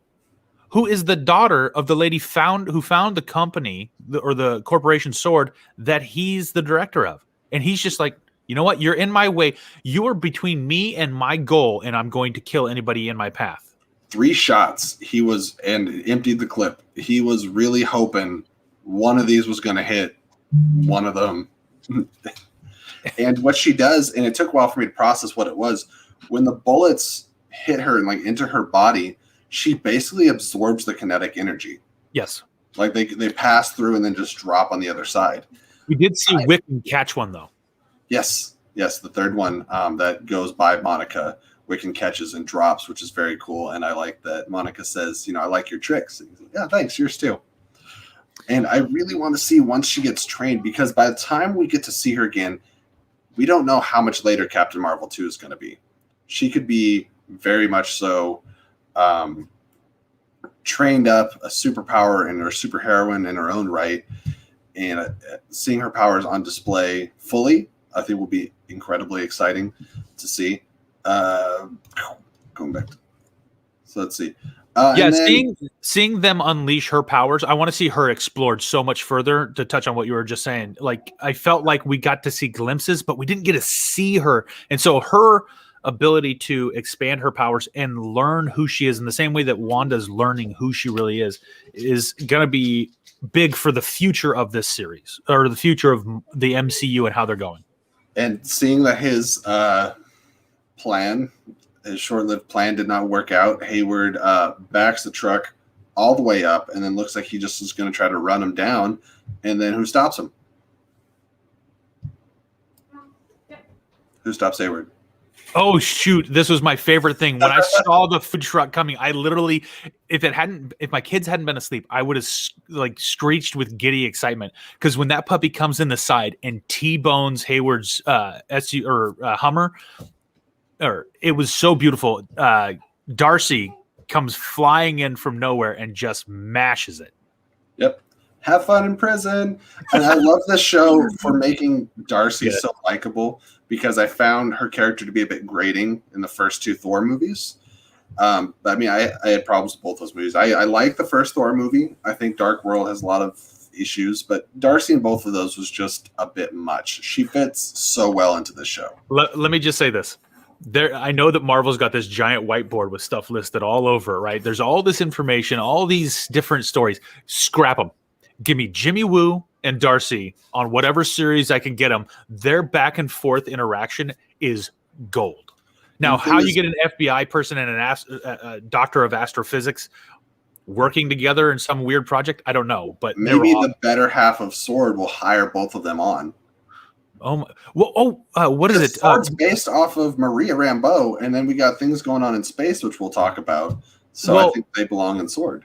who is the daughter of the lady who found the company or the corporation Sword that he's the director of. And he's just like, you know what? You're in my way. You are between me and my goal, and I'm going to kill anybody in my path. 3 shots and emptied the clip. He was really hoping one of these was going to hit one of them. And what she does, and it took a while for me to process what it was, when the bullets hit her and like into her body, she basically absorbs the kinetic energy. Yes. Like they pass through and then just drop on the other side. We did see Wiccan catch one, though. Yes. Yes, the third one that goes by Monica, Wiccan catches and drops, which is very cool. And I like that Monica says, I like your tricks. And he's like, yeah, thanks, yours too. And I really want to see once she gets trained, because by the time we get to see her again, we don't know how much later Captain Marvel 2 is going to be. She could be very much so trained up, a superpower and a superheroine in her own right. And seeing her powers on display fully, I think will be incredibly exciting to see. Going back. So let's see. Seeing them unleash her powers, I want to see her explored so much further. To touch on what you were just saying, like I felt like we got to see glimpses, but we didn't get to see her, and so her ability to expand her powers and learn who she is in the same way that Wanda's learning who she really is going to be big for the future of this series or the future of the MCU and how they're going. And seeing that his short-lived plan did not work out, Hayward backs the truck all the way up and then looks like he just is going to try to run him down. And then who stops him? Who stops Hayward? Oh, shoot. This was my favorite thing. When I saw the food truck coming, I literally, if my kids hadn't been asleep, I would have like screeched with giddy excitement. Because when that puppy comes in the side and T-bones Hayward's Hummer, it was so beautiful. Darcy comes flying in from nowhere and just mashes it. Yep. Have fun in prison. And I love this show for making Darcy so likable, because I found her character to be a bit grating in the first 2 Thor movies. I mean, I had problems with both those movies. I like the first Thor movie. I think Dark World has a lot of issues, but Darcy in both of those was just a bit much. She fits so well into the show. Let me just say this. I know that Marvel's got this giant whiteboard with stuff listed all over, right? There's all this information, all these different stories. Scrap them. Give me Jimmy Woo and Darcy on whatever series I can get them. Their back and forth interaction is gold. Now, how you get an FBI person and a doctor of astrophysics working together in some weird project, I don't know. But maybe the better half of Sword will hire both of them on. Oh, well, what is it? Sword's based off of Maria Rambeau, and then we got things going on in space, which we'll talk about. So I think they belong in Sword.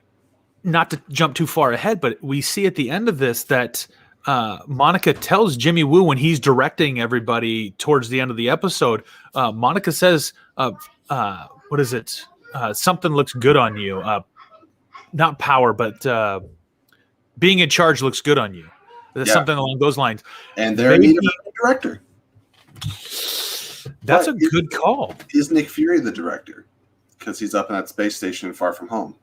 Not to jump too far ahead, but we see at the end of this that Monica tells Jimmy Woo when he's directing everybody towards the end of the episode. Monica says, what is it? Something looks good on you. Not power, but being in charge looks good on you. Something along those lines. And they're in need of a director. That's a good call. Is Nick Fury the director? Because he's up in that space station far from home.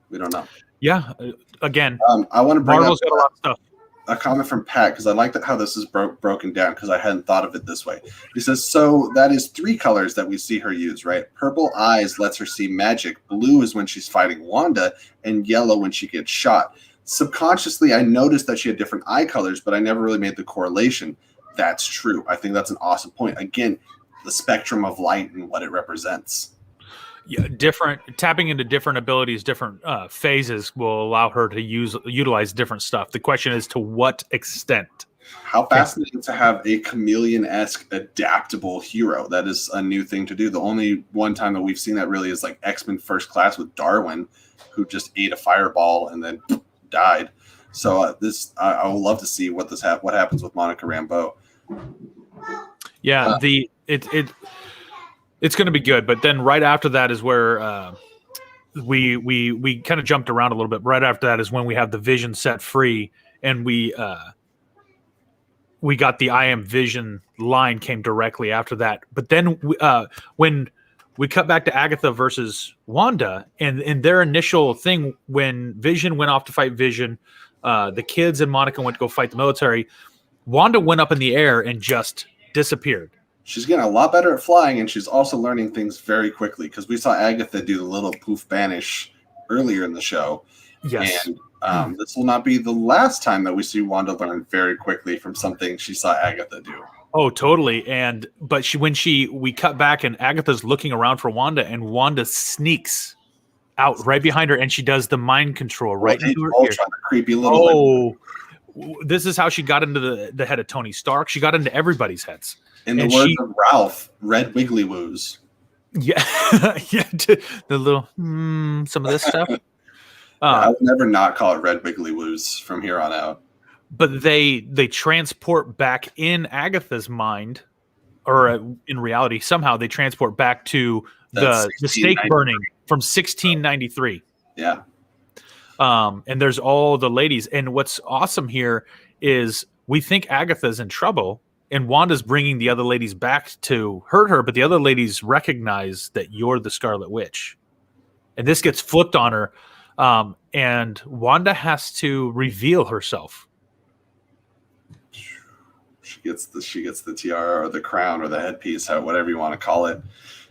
We don't know. Yeah. Again, I want to bring Marvel's got a lot of stuff. A comment from Pat, because I like how this is broken down, because I hadn't thought of it this way. He says, so that is 3 colors that we see her use, right? Purple eyes lets her see magic. Blue is when she's fighting Wanda, and yellow when she gets shot. Subconsciously, I noticed that she had different eye colors, but I never really made the correlation. That's true. I think that's an awesome point. Again, the spectrum of light and what it represents. Yeah, tapping into different abilities, different phases will allow her to utilize different stuff. The question is to what extent. How fascinating to have a chameleon-esque adaptable hero. That is a new thing to do. The only one time that we've seen that really is like X-Men First Class with Darwin, who just ate a fireball and then died. So I would love to see what happens with Monica Rambeau. Yeah, it's going to be good. But then right after that is where we kind of jumped around a little bit. Right after that is when we have the Vision set free, and we got the I am Vision line came directly after that. But then when we cut back to Agatha versus Wanda, and their initial thing when Vision went off to fight Vision, the kids and Monica went to go fight the military. Wanda went up in the air and just disappeared. She's getting a lot better at flying, and she's also learning things very quickly, because we saw Agatha do the little poof banish earlier in the show. Yes. And this will not be the last time that we see Wanda learn very quickly from something she saw Agatha do. Oh, totally. But we cut back and Agatha's looking around for Wanda, and Wanda sneaks out right behind her, and she does the mind control right into her ear. Creepy little. This is how she got into the head of Tony Stark. She got into everybody's heads. In the words of Ralph, red wiggly woos. Yeah, yeah. The little some of this stuff. I would never not call it red wiggly woos from here on out. But they transport back in Agatha's mind, or in reality, somehow they transport back to the stake burning from 1693. Yeah. And there's all the ladies. And what's awesome here is we think Agatha's in trouble, and Wanda's bringing the other ladies back to hurt her, but the other ladies recognize that you're the Scarlet Witch. And this gets flipped on her, and Wanda has to reveal herself. She gets the tiara or the crown or the headpiece, whatever you want to call it.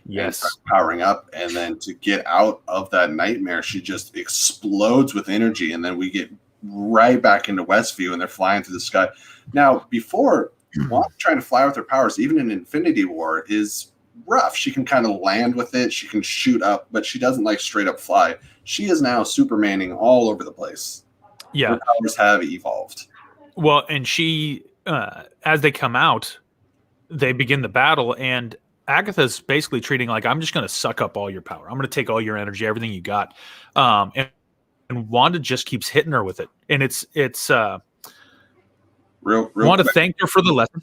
Yes. Powering up, and then to get out of that nightmare, she just explodes with energy, and then we get right back into Westview, and they're flying through the sky. Now, before, Wanda trying to fly with her powers, even in Infinity War, is rough. She can kind of land with it, she can shoot up, but she doesn't like straight up fly. She is now Supermaning all over the place. Yeah. Her powers have evolved. Well, and she, as they come out, they begin the battle, and Agatha's basically treating like, I'm just going to suck up all your power. I'm going to take all your energy, everything you got. And Wanda just keeps hitting her with it. And it's real Wanda quick. Thanked her for the lesson.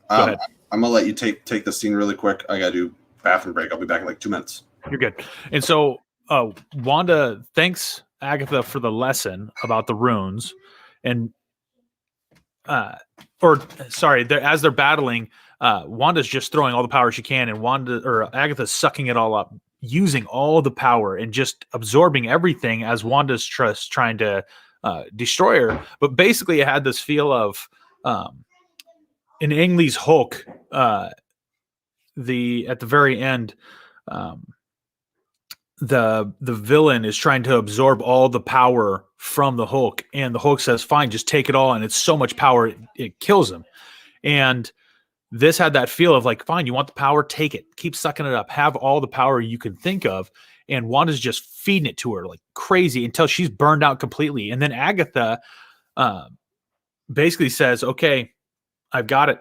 Go ahead. I'm going to let you take the scene really quick. I got to do bathroom break. I'll be back in like 2 minutes. You're good. And so Wanda thanks Agatha for the lesson about the runes. And as they're battling, Wanda's just throwing all the power she can, and Agatha's sucking it all up, using all the power and just absorbing everything as Wanda's trying to destroy her. But basically, it had this feel of in Ang Lee's Hulk, at the very end, the villain is trying to absorb all the power from the Hulk, and the Hulk says, "Fine, just take it all." And it's so much power it kills him. And this had that feel of like, fine, you want the power, take it, keep sucking it up, have all the power you can think of. And Wanda's just feeding it to her like crazy until she's burned out completely. And then Agatha basically says, okay, I've got it,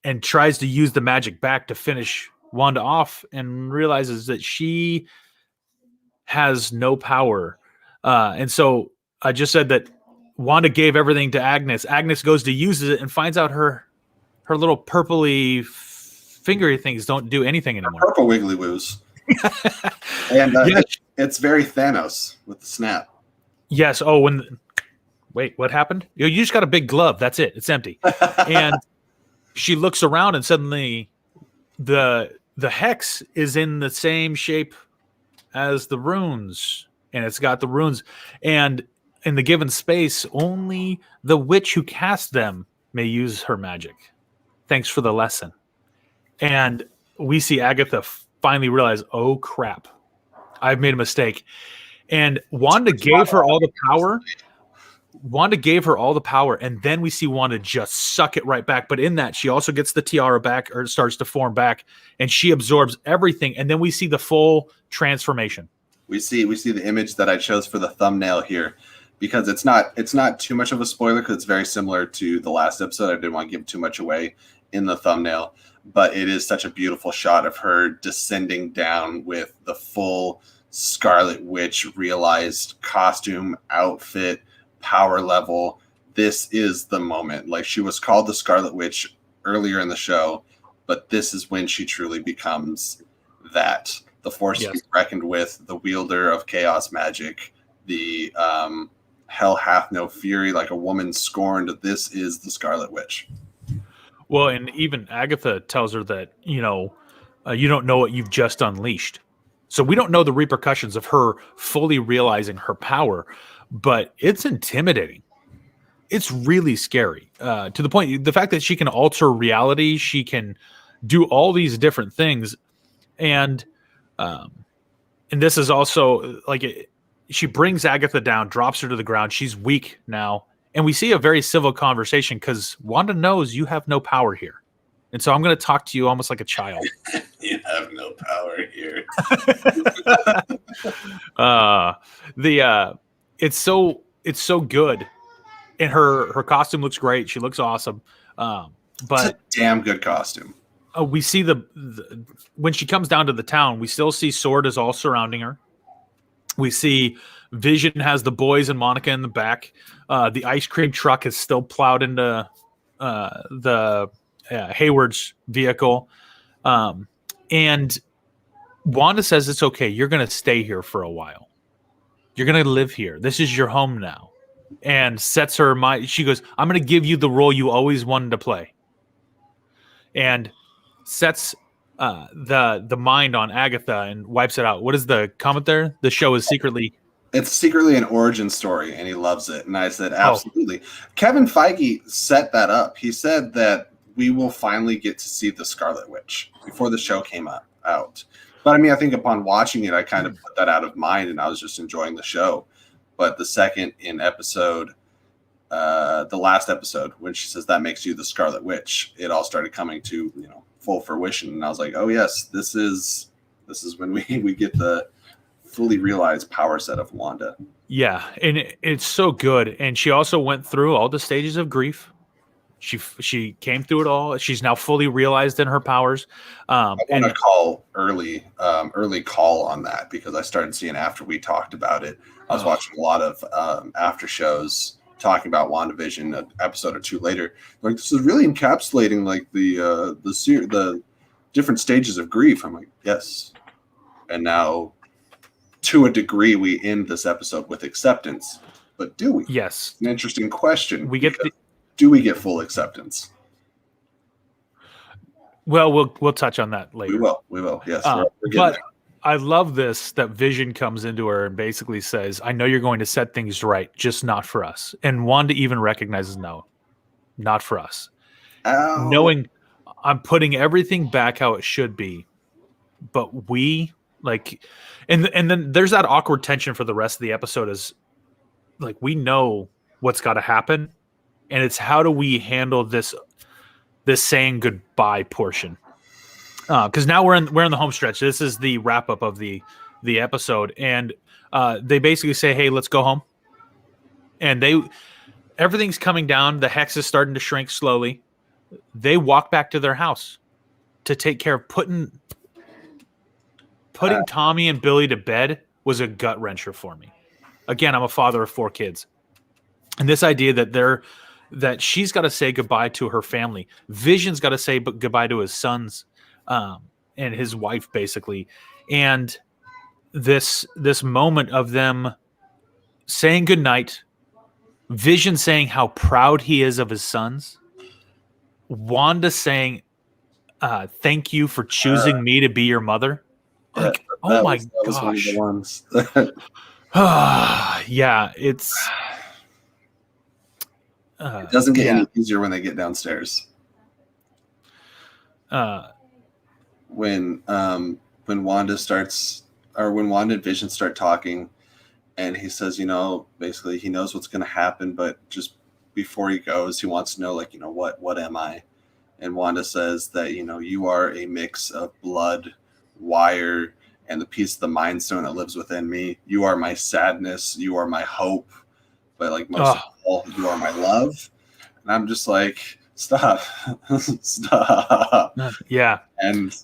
and tries to use the magic back to finish Wanda off, and realizes that she has no power. And so I just said that Wanda gave everything to Agnes. Agnes goes to use it and finds out her little purpley fingery things don't do anything anymore. Purple wiggly woos. And it's very Thanos with the snap. Yes. Oh, wait, what happened? You just got a big glove. That's it. It's empty. And she looks around, and suddenly the hex is in the same shape as the runes, and it's got the runes. And in the given space, only the witch who cast them may use her magic. Thanks for the lesson. And we see Agatha finally realize, oh crap, I've made a mistake. And Wanda gave her all the power. And then we see Wanda just suck it right back. But in that, she also gets the tiara back, or it starts to form back, and she absorbs everything. And then we see the full transformation. We see the image that I chose for the thumbnail here. because it's not too much of a spoiler because it's very similar to the last episode. I didn't want to give too much away in the thumbnail, but it is such a beautiful shot of her descending down with the full Scarlet Witch realized costume, outfit, power level. This is the moment. Like, she was called the Scarlet Witch earlier in the show, but this is when she truly becomes that. The force to be reckoned with, the wielder of chaos magic, the hell hath no fury, like a woman scorned. This is the Scarlet Witch. Well, and even Agatha tells her that, you don't know what you've just unleashed. So we don't know the repercussions of her fully realizing her power, but it's intimidating. It's really scary, to the point, the fact that she can alter reality, she can do all these different things. And this is also like, she brings Agatha down, drops her to the ground. She's weak now. And we see a very civil conversation because Wanda knows you have no power here. And so I'm going to talk to you almost like a child. You have no power here. It's so good. And her costume looks great. She looks awesome. But it's a damn good costume. We see the when she comes down to the town, we still see S.W.O.R.D. is all surrounding her. We see Vision has the boys and Monica in the back. The ice cream truck is still plowed into the Hayward's vehicle. And Wanda says it's okay. You're going to stay here for a while. You're going to live here. This is your home now. And sets her mind. She goes, I'm going to give you the role you always wanted to play. And sets the mind on Agatha and wipes it out. What is the comment there? The show is secretly... It's secretly an origin story, and he loves it. And I said, absolutely. Kevin Feige set that up. He said that we will finally get to see the Scarlet Witch before the show came out. But I mean, I think upon watching it, I kind of put that out of mind, and I was just enjoying the show. But the second in episode, the last episode, when she says that makes you the Scarlet Witch, it all started coming to full fruition, and I was like, oh yes, this is when we get the fully realized power set of Wanda. Yeah, and it's so good. And she also went through all the stages of grief. She came through it all. She's now fully realized in her powers. I want to call early call on that because I started seeing after we talked about it. I was watching a lot of after shows talking about WandaVision an episode or two later. Like, this is really encapsulating like the different stages of grief. I'm like, yes. And now, to a degree, we end this episode with acceptance. But do we? Yes. An interesting question. Do we get full acceptance? Well, we'll touch on that later. We will. Yes. But there. I love this, that Vision comes into her and basically says, I know you're going to set things right, just not for us. And Wanda even recognizes, no, not for us. Ow. Knowing I'm putting everything back how it should be, but we and then there's that awkward tension for the rest of the episode is like, we know what's got to happen, and it's how do we handle this saying goodbye portion. Because now we're in the home stretch. This is the wrap up of the episode, and they basically say, "Hey, let's go home." And everything's coming down. The hex is starting to shrink slowly. They walk back to their house to take care of putting Tommy and Billy to bed. Was a gut wrencher for me. Again, I'm a father of 4 kids, and this idea that she's got to say goodbye to her family. Vision's got to say goodbye to his sons. And his wife, basically, and this moment of them saying goodnight, Vision saying how proud he is of his sons, Wanda saying, "Thank you for choosing me to be your mother." Like, oh my gosh! Yeah, it's. It doesn't get any easier when they get downstairs. When Wanda and Vision start talking, and he says, basically he knows what's going to happen, but just before he goes, he wants to know, what am I? And Wanda says that, you are a mix of blood, wire, and the piece of the Mind Stone that lives within me. You are my sadness. You are my hope. but like most of all, you are my love. And I'm just like, stop, stop. Yeah. And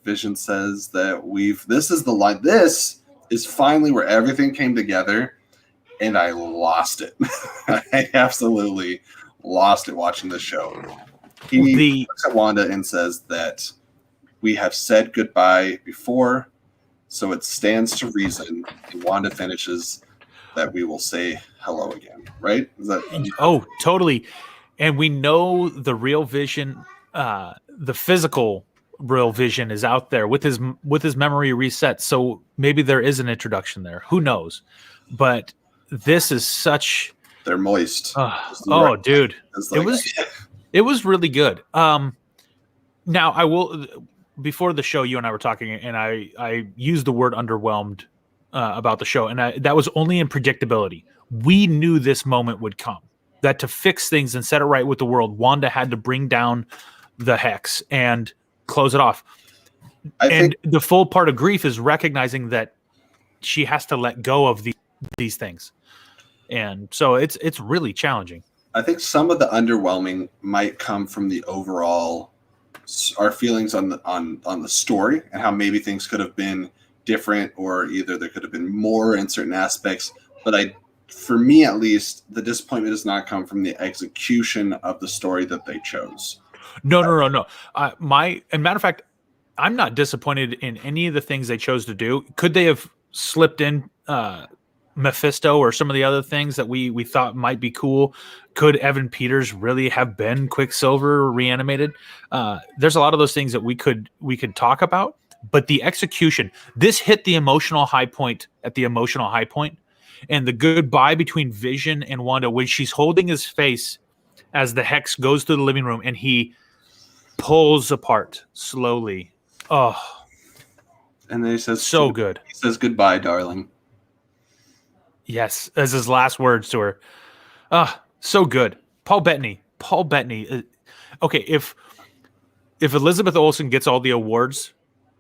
Vision says that this is the line. This is finally where everything came together, and I lost it. I absolutely lost it watching the show. He looks at Wanda and says that we have said goodbye before, so it stands to reason. And Wanda finishes that we will say hello again. Right? Totally. And we know the real Vision, the physical real Vision is out there with his memory reset. So maybe there is an introduction there. Who knows? But this is such. They're moist. Dude, it was really good. Now I will. Before the show, you and I were talking, and I used the word underwhelmed about the show, and that was only in predictability. We knew this moment would come. That to fix things and set it right with the world, Wanda had to bring down the Hex and close it off. And the full part of grief is recognizing that she has to let go of these things. And so it's really challenging. I think some of the underwhelming might come from the overall our feelings on the story and how maybe things could have been different, or either there could have been more in certain aspects. But for me at least, the disappointment does not come from the execution of the story that they chose. No. Matter of fact, I'm not disappointed in any of the things they chose to do. Could they have slipped in Mephisto or some of the other things that we thought might be cool? Could Evan Peters really have been Quicksilver reanimated? There's a lot of those things that we could talk about, but the execution, this hit the emotional high point at the emotional high point. And the goodbye between Vision and Wanda, when she's holding his face as the Hex goes to the living room and he pulls apart slowly. Oh. And then he says, so good. He says, goodbye, darling. Yes, as his last words to her. So good. Paul Bettany. Okay, if Elizabeth Olsen gets all the awards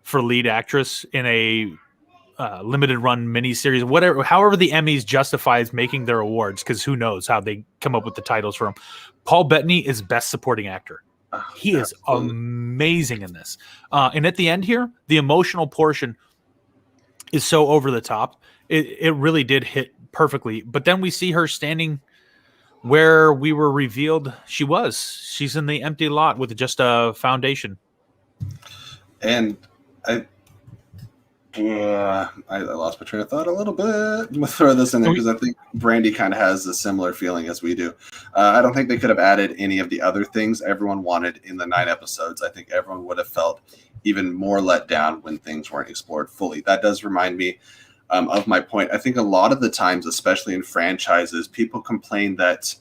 for lead actress in a limited run miniseries, however the Emmys justifies making their awards, because who knows how they come up with the titles for them. Paul Bettany is best supporting actor. He is amazing in this. And at the end here, the emotional portion is so over the top. It really did hit perfectly. But then we see her standing where we were revealed she was. She's in the empty lot with just a foundation. And I lost my train of thought a little bit. I'm going to throw this in there because I think Brandy kind of has a similar feeling as we do. I don't think they could have added any of the other things everyone wanted in the 9 episodes. I think everyone would have felt even more let down when things weren't explored fully. That does remind me of my point. I think a lot of the times, especially in franchises, people complain that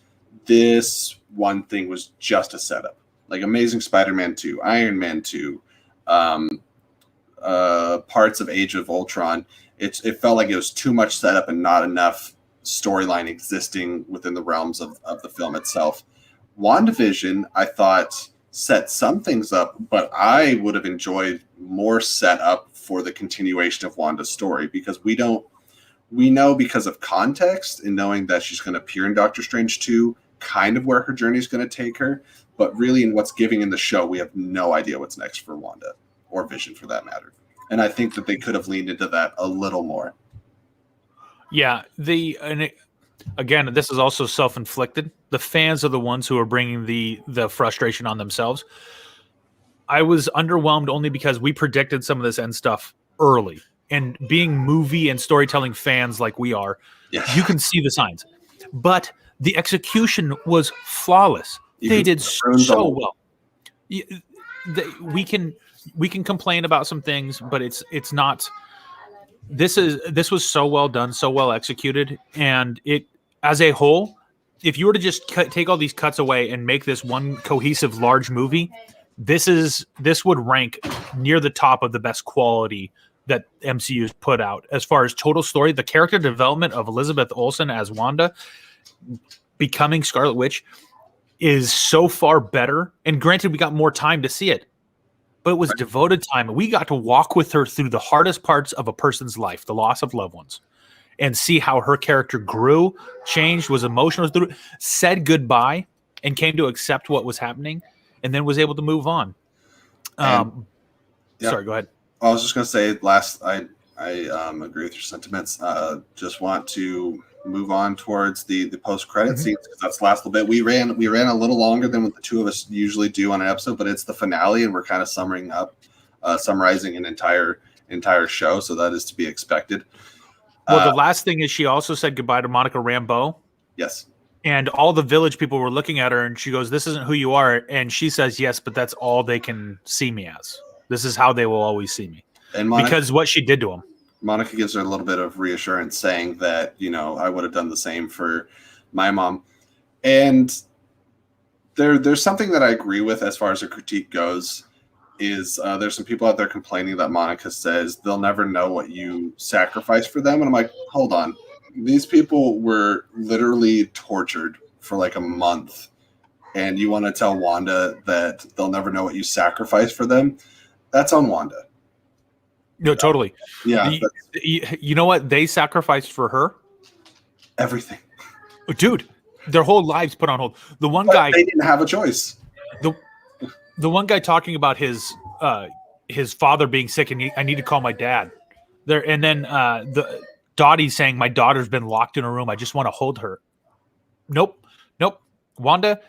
this one thing was just a setup. Like Amazing Spider-Man 2, Iron Man 2, parts of Age of Ultron. It felt like it was too much setup and not enough storyline existing within the realms of the film itself. WandaVision, I thought, set some things up, but I would have enjoyed more setup for the continuation of Wanda's story, because we know because of context and knowing that she's going to appear in Doctor Strange 2, kind of where her journey is going to take her, but really in what's giving in the show, we have no idea what's next for Wanda, or Vision for that matter. And I think that they could have leaned into that a little more. Yeah, again, this is also self-inflicted. The fans are the ones who are bringing the frustration on themselves. I was underwhelmed only because we predicted some of this end stuff early. And being movie and storytelling fans like we are, you can see the signs. But the execution was flawless. They did so well. We can complain about some things, but it's not. This was so well done, so well executed, and it as a whole, if you were to just take all these cuts away and make this one cohesive large movie, this would rank near the top of the best quality that MCU's put out as far as total story. The character development of Elizabeth Olsen as Wanda becoming Scarlet Witch is so far better. And granted, we got more time to see it, but it was devoted time. We got to walk with her through the hardest parts of a person's life, the loss of loved ones. and see how her character grew, changed, was emotional, said goodbye, and came to accept what was happening, and then was able to move on. Sorry, go ahead. I was just going to say, I agree with your sentiments. Just want to move on towards the post-credit scenes, because that's the last little bit. We ran a little longer than what the two of us usually do on an episode, but it's the finale, and we're kind of summarizing an entire show, so that is to be expected. Well, the last thing is she also said goodbye to Monica Rambeau. Yes. And all the village people were looking at her, and she goes, "This isn't who you are." And she says, "Yes, but that's all they can see me as. This is how they will always see me." And because what she did to him. Monica gives her a little bit of reassurance, saying that, I would have done the same for my mom. And there's something that I agree with as far as a critique goes, is there's some people out there complaining that Monica says they'll never know what you sacrifice for them. And I'm like, hold on. These people were literally tortured for like a month. And you want to tell Wanda that they'll never know what you sacrifice for them? That's on Wanda. No, totally. Yeah. You know what they sacrificed for her? Everything. Dude, their whole lives put on hold. The one guy, they didn't have a choice. The one guy talking about his father being sick, and I need to call my dad. There, and then the Dottie saying, "My daughter's been locked in a room. I just want to hold her." Nope. Wanda,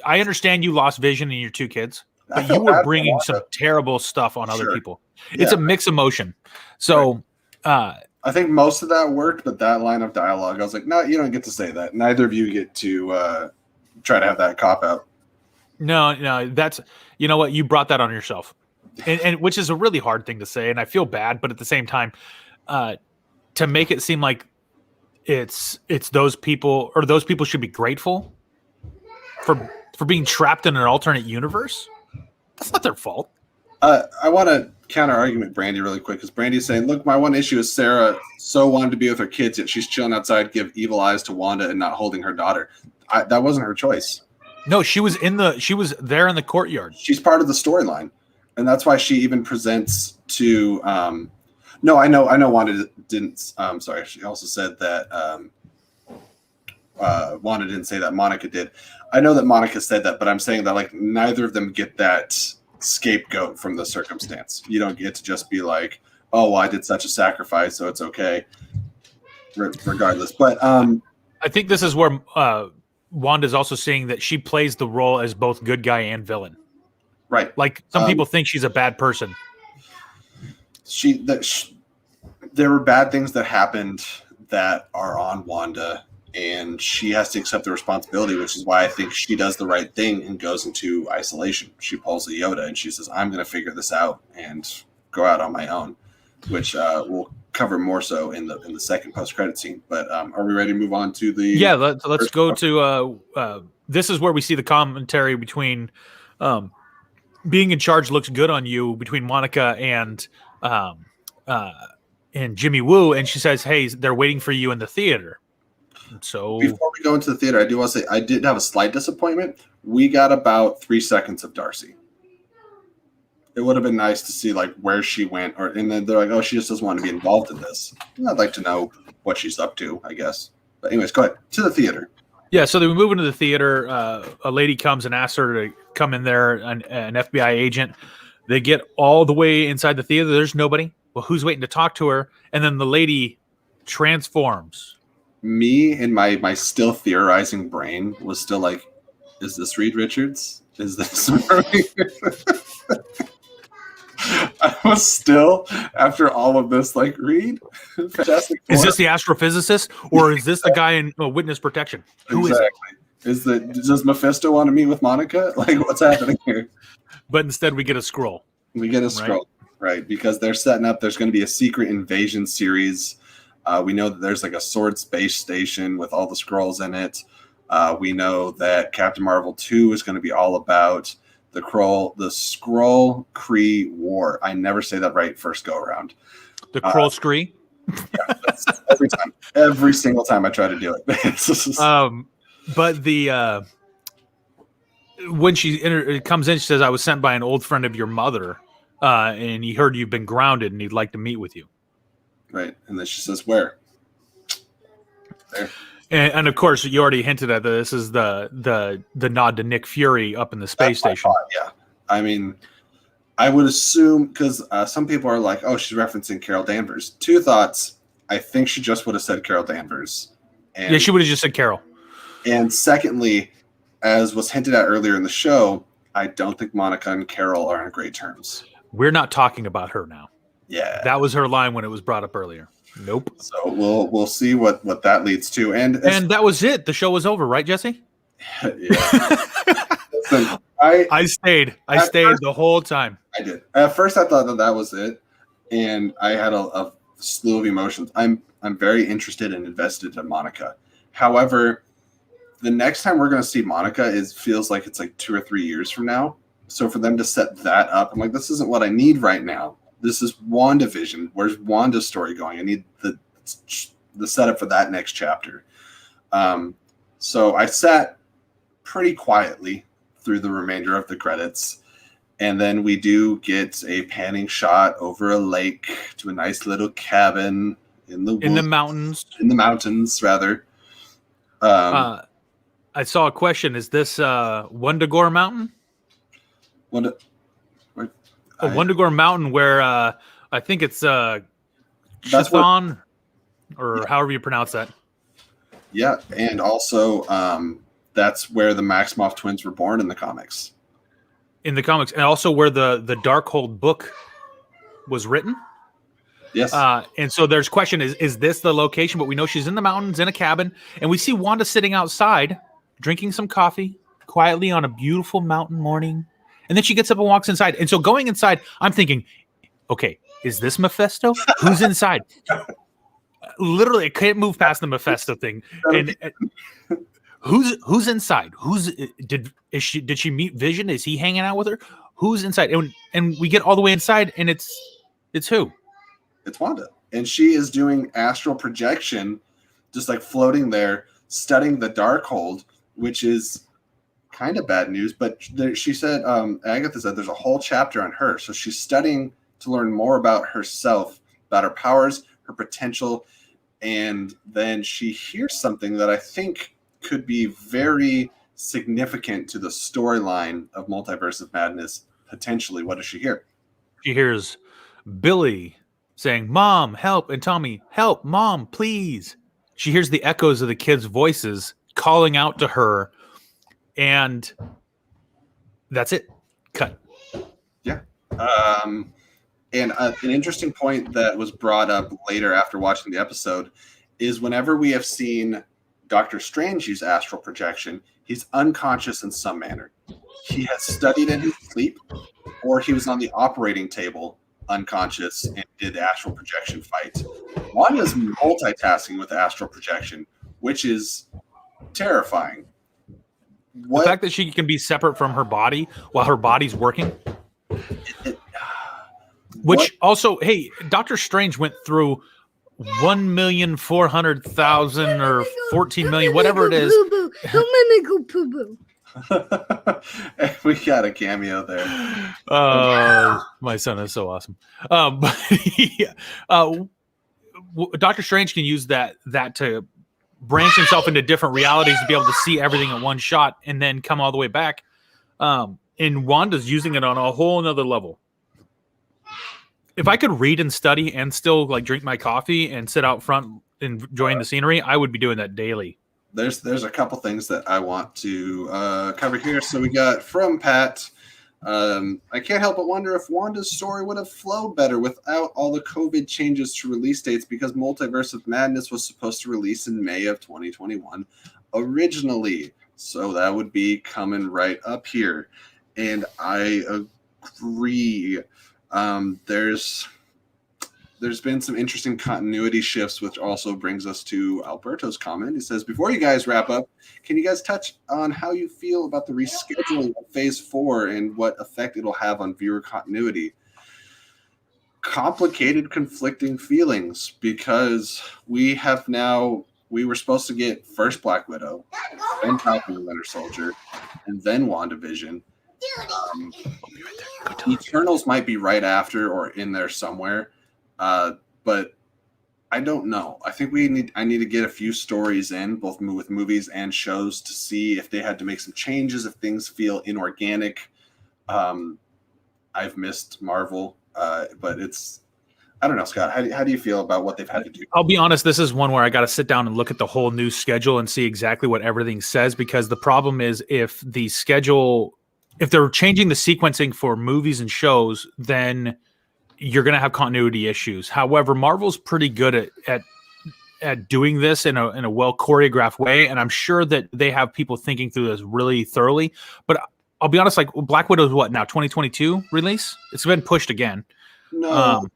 I understand you lost Vision and your two kids, but you were bringing some terrible stuff on other people. It's a mixed emotion. So I think most of that worked, but that line of dialogue, I was like, no, you don't get to say that. Neither of you get to try to have that cop out. No, that's, you know what? You brought that on yourself, and which is a really hard thing to say. And I feel bad, but at the same time, to make it seem like it's those people, or those people should be grateful for being trapped in an alternate universe. That's not their fault. I want to counter argument Brandy really quick, because Brandy's saying, look, my one issue is Sarah so wanted to be with her kids, yet she's chilling outside, give evil eyes to Wanda and not holding her daughter. That wasn't her choice. No, she was there in the courtyard. She's part of the storyline, and that's why she even presents to. No, I know Wanda didn't. Sorry, she also said that Wanda didn't say that. Monica did. I know that Monica said that, but I'm saying that like neither of them get that scapegoat from the circumstance. You don't get to just be like, oh, well, I did such a sacrifice, so it's okay, regardless. But I think this is where Wanda's also saying that she plays the role as both good guy and villain. Right. Like some people think she's a bad person. There were bad things that happened that are on Wanda, and she has to accept the responsibility, which is why I think she does the right thing and goes into isolation. She pulls a Yoda and she says, I'm going to figure this out and go out on my own, which we'll cover more so in the second post-credit scene. But are we ready to move on to the... Yeah, let's go to... this is where we see the commentary between being in charge looks good on you, between Monica and Jimmy Woo, and she says, hey, they're waiting for you in the theater. So before we go into the theater, I do want to say I did have a slight disappointment. We got about 3 seconds of Darcy. It would have been nice to see like where she went, and then they're like, oh, she just doesn't want to be involved in this. I'd like to know what she's up to, I guess. But anyways, go ahead to the theater. Yeah, so they move into the theater. A lady comes and asks her to come in there, an FBI agent. They get all the way inside the theater. There's nobody. Well, who's waiting to talk to her? And then the lady transforms. Me and my still theorizing brain was still like, is this Reed Richards? Is this I was still, after all of this, like, Reed? Fantastic Four? Is this the astrophysicist? Or is this the guy in witness protection? Who is it? Does Mephisto want to meet with Monica? Like, what's happening here? But instead we get a scroll. We get a scroll, right? Because they're setting up, there's going to be a secret invasion series. We know that there's like a sword space station with all the scrolls in it. We know that Captain Marvel 2 is going to be all about the Skrull Kree War. I never say that right first go around. The Skrull Kree? Yeah, every single time I try to do it. But the when she comes in, she says, I was sent by an old friend of your mother, and he heard you've been grounded and he'd like to meet with you. Right. And then she says, where? There. And of course, you already hinted at this is the nod to Nick Fury up in the space station. Thought, yeah. I mean, I would assume, because some people are like, oh, she's referencing Carol Danvers. Two thoughts. I think she just would have said Carol Danvers. And, yeah, she would have just said Carol. And secondly, as was hinted at earlier in the show, I don't think Monica and Carol are on great terms. We're not talking about her now. Yeah. That was her line when it was brought up earlier. Nope. So we'll see what that leads to. And that was it. The show was over, right, Jesse? Yeah. Listen, I stayed the whole time. I did. At first I thought that was it. And I had a slew of emotions. I'm very interested and invested in Monica. However, the next time we're going to see Monica feels like it's like 2 or 3 years from now. So for them to set that up, I'm like, this isn't what I need right now. This is WandaVision. Where's Wanda's story going? I need the setup for that next chapter. So I sat pretty quietly through the remainder of the credits. And then we do get a panning shot over a lake to a nice little cabin in the mountains. In the mountains, rather. I saw a question. Is this Wundagore Mountain? Wundagore Mountain, where I think it's Chthon, or however you pronounce that. Yeah, and also that's where the Maximoff twins were born in the comics. In the comics, and also where the Darkhold book was written. Yes. And so there's question, is this the location? But we know she's in the mountains in a cabin, and we see Wanda sitting outside drinking some coffee quietly on a beautiful mountain morning. And then she gets up and walks inside. And so going inside, I'm thinking, okay, is this Mephisto? Who's inside? Literally, I can't move past the Mephisto thing. And who's inside? Did she meet Vision? Is he hanging out with her? Who's inside? And we get all the way inside, and it's who? It's Wanda. And she is doing astral projection, just like floating there, studying the Darkhold, which is kind of bad news, but she said, Agatha said there's a whole chapter on her. So she's studying to learn more about herself, about her powers, her potential. And then she hears something that I think could be very significant to the storyline of Multiverse of Madness, potentially. What does she hear? She hears Billy saying, "Mom, help," and Tommy, "Help, Mom, please." She hears the echoes of the kids' voices calling out to her. And that's it. Cut. Yeah. And an interesting point that was brought up later after watching the episode is whenever we have seen Doctor Strange use astral projection, he's unconscious in some manner. He has studied in his sleep, or he was on the operating table unconscious and did the astral projection fight. Wanda's multitasking with astral projection, which is terrifying. The fact that she can be separate from her body while her body's working. Which also, hey, Doctor Strange went through 1,400,000 or 14 million, whatever it is. We got a cameo there. My son is so awesome. Doctor Strange can use that to branch himself into different realities to be able to see everything in one shot and then come all the way back. And Wanda's using it on a whole nother level. If I could read and study and still like drink my coffee and sit out front enjoying the scenery, I would be doing that daily. There's a couple things that I want to cover here. So we got from Pat, I can't help but wonder if Wanda's story would have flowed better without all the COVID changes to release dates, because Multiverse of Madness was supposed to release in May of 2021 originally. So that would be coming right up here. And I agree. There's been some interesting continuity shifts, which also brings us to Alberto's comment. He says, before you guys wrap up, can you guys touch on how you feel about the rescheduling of Phase 4 and what effect it'll have on viewer continuity? Complicated, conflicting feelings, because we were supposed to get first Black Widow, then Falcon and Winter Soldier, and then WandaVision. Eternals might be right after or in there somewhere. But I don't know. I think I need to get a few stories in, both with movies and shows, to see if they had to make some changes, if things feel inorganic. I've missed Marvel, but I don't know, Scott. How do you feel about what they've had to do? I'll be honest, this is one where I got to sit down and look at the whole new schedule and see exactly what everything says, because the problem is if they're changing the sequencing for movies and shows, then you're going to have continuity issues. However, Marvel's pretty good at doing this in a well choreographed way, and I'm sure that they have people thinking through this really thoroughly. But I'll be honest, like Black Widow's what now, 2022 release? It's been pushed again. No,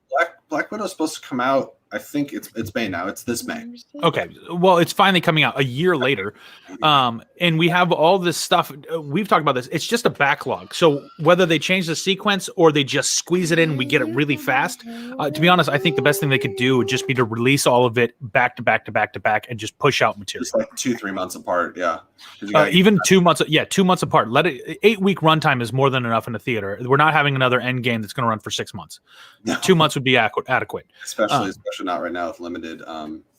Black Widow's supposed to come out. I think it's May now. It's this May. Okay. Well, it's finally coming out a year later. And we have all this stuff. We've talked about this. It's just a backlog. So whether they change the sequence or they just squeeze it in, we get it really fast. To be honest, I think the best thing they could do would just be to release all of it back to back to back to back and just push out material. It's like 2-3 months apart. Yeah. Even 2 months. Yeah. 2 months apart. 8-week runtime is more than enough in a theater. We're not having another end game that's going to run for 6 months. No. 2 months would be adequate. Especially not right now with limited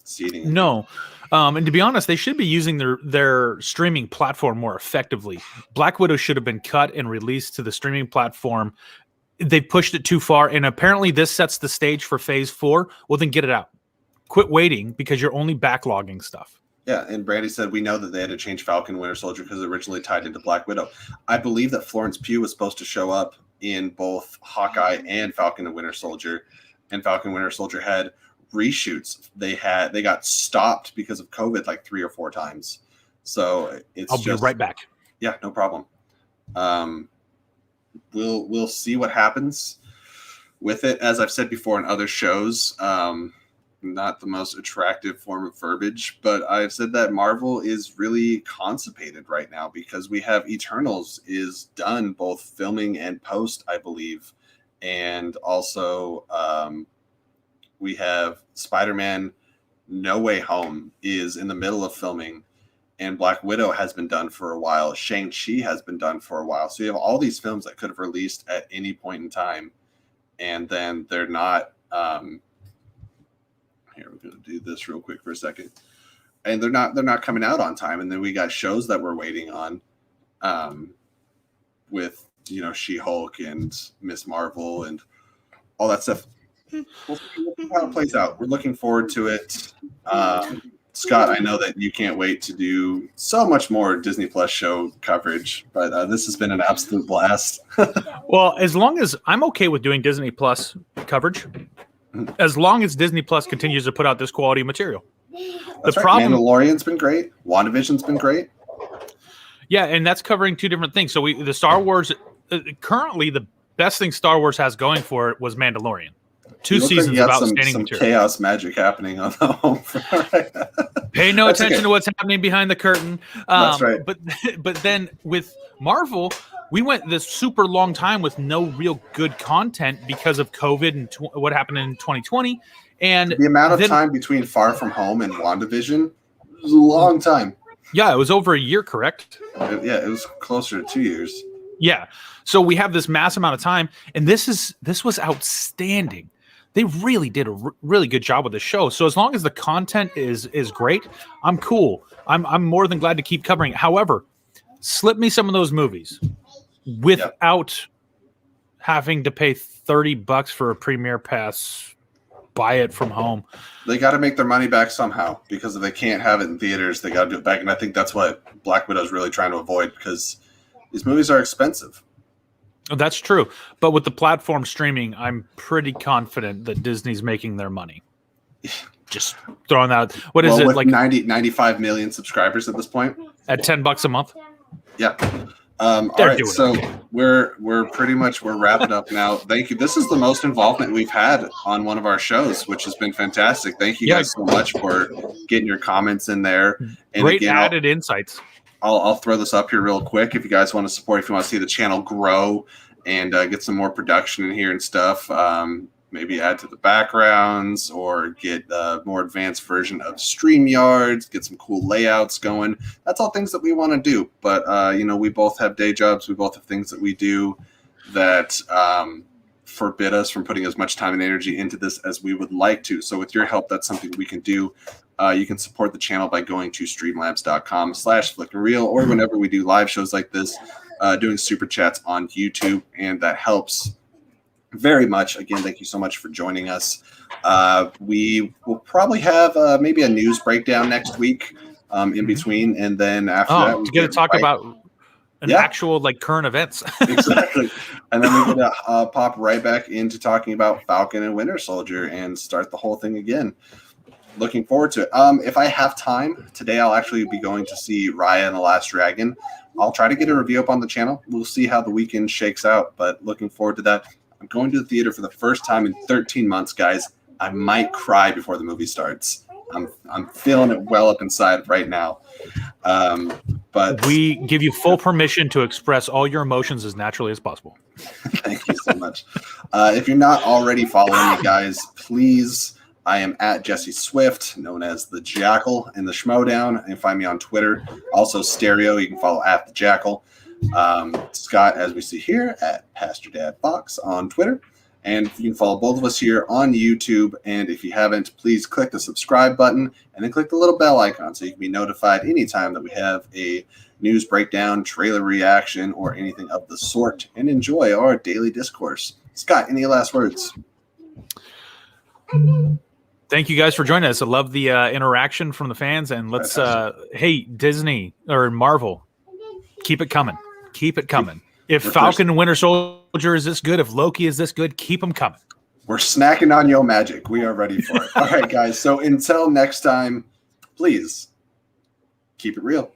seating. No. And to be honest, they should be using their streaming platform more effectively. Black Widow should have been cut and released to the streaming platform. They pushed it too far, and apparently this sets the stage for phase 4. Well, then get it out. Quit waiting, because you're only backlogging stuff. Yeah, and Brandy said, we know that they had to change Falcon and Winter Soldier because it originally tied into Black Widow. I believe that Florence Pugh was supposed to show up in both Hawkeye and Falcon and Winter Soldier, and Falcon and Winter Soldier had reshoots. They got stopped because of COVID like 3 or 4 times. So I'll be right back. Yeah, no problem. We'll see what happens with it. As I've said before in other shows, not the most attractive form of verbiage, but I've said that Marvel is really constipated right now because we have Eternals is done, both filming and post, I believe. And also we have Spider-Man No Way Home is in the middle of filming, and Black Widow has been done for a while. Shang-Chi has been done for a while. So you have all these films that could have released at any point in time, and then they're not. Here, we're going to do this real quick for a second. And they're not coming out on time. And then we got shows that we're waiting on with, She-Hulk and Miss Marvel and all that stuff. We'll see how it plays out. We're looking forward to it. Scott, I know that you can't wait to do so much more Disney Plus show coverage, but this has been an absolute blast. Well, as long as I'm okay with doing Disney Plus coverage, as long as Disney Plus continues to put out this quality material. That's right. Mandalorian's been great. WandaVision's been great. Yeah, and that's covering 2 different things. So the Star Wars, currently the best thing Star Wars has going for it was Mandalorian. 2 seasons of outstanding some material. Chaos magic happening on the home front right now. Pay no attention to what's happening behind the curtain. That's right. But then with Marvel, we went this super long time with no real good content because of COVID and what happened in 2020. And the amount of time between Far From Home and WandaVision was a long time. Yeah, it was over a year, correct? It was closer to 2 years. Yeah. So we have this mass amount of time, and this was outstanding. They really did a really good job with the show. So as long as the content is great, I'm cool. I'm more than glad to keep covering it. However, slip me some of those movies without having to pay $30 for a premiere pass. Buy it from home. They got to make their money back somehow, because if they can't have it in theaters, they got to do it back. And I think that's what Black Widow is really trying to avoid, because these movies are expensive. That's true. But with the platform streaming, I'm pretty confident that Disney's making their money. Just throwing that. What is it? With like 95 million subscribers at this point? At $10 a month? Yeah. All right. So we're wrapping up now. Thank you. This is the most involvement we've had on one of our shows, which has been fantastic. Thank you guys so much for getting your comments in there. And great added insights. I'll throw this up here real quick. If you guys want to support, if you want to see the channel grow and get some more production in here and stuff, maybe add to the backgrounds or get a more advanced version of StreamYards, get some cool layouts going. That's all things that we want to do. But, we both have day jobs. We both have things that we do that forbid us from putting as much time and energy into this as we would like to. So with your help, that's something we can do. You can support the channel by going to streamlabs.com/flickandreel, or whenever we do live shows like this, doing super chats on YouTube, and that helps very much. Again, thank you so much for joining us. We will probably have maybe a news breakdown next week in between, and then after that, we get to talk about actual like current events. Exactly. And then we're going to pop right back into talking about Falcon and Winter Soldier and start the whole thing again. Looking forward to it. If I have time today, I'll actually be going to see Raya and the Last Dragon. I'll try to get a review up on the channel. We'll see how the weekend shakes out, but looking forward to that. I'm going to the theater for the first time in 13 months, guys. I might cry before the movie starts. I'm feeling it well up inside right now. But we give you full permission to express all your emotions as naturally as possible. Thank you so much. If you're not already following me, guys, please, I am at Jesse Swift, known as the Jackal in the Schmodown. You can find me on Twitter. Also, Stereo, you can follow at the Jackal. Scott, as we see here, at Pastor Dad Fox on Twitter. And you can follow both of us here on YouTube. And if you haven't, please click the subscribe button and then click the little bell icon so you can be notified anytime that we have a news breakdown, trailer reaction, or anything of the sort, and enjoy our daily discourse. Scott, any last words? Thank you guys for joining us. I love the interaction from the fans. And let's, hey, Disney or Marvel, keep it coming. Keep it coming. If Falcon and Winter Soldier is this good, if Loki is this good, keep them coming. We're snacking on your magic. We are ready for it. All right, guys. So until next time, please keep it real.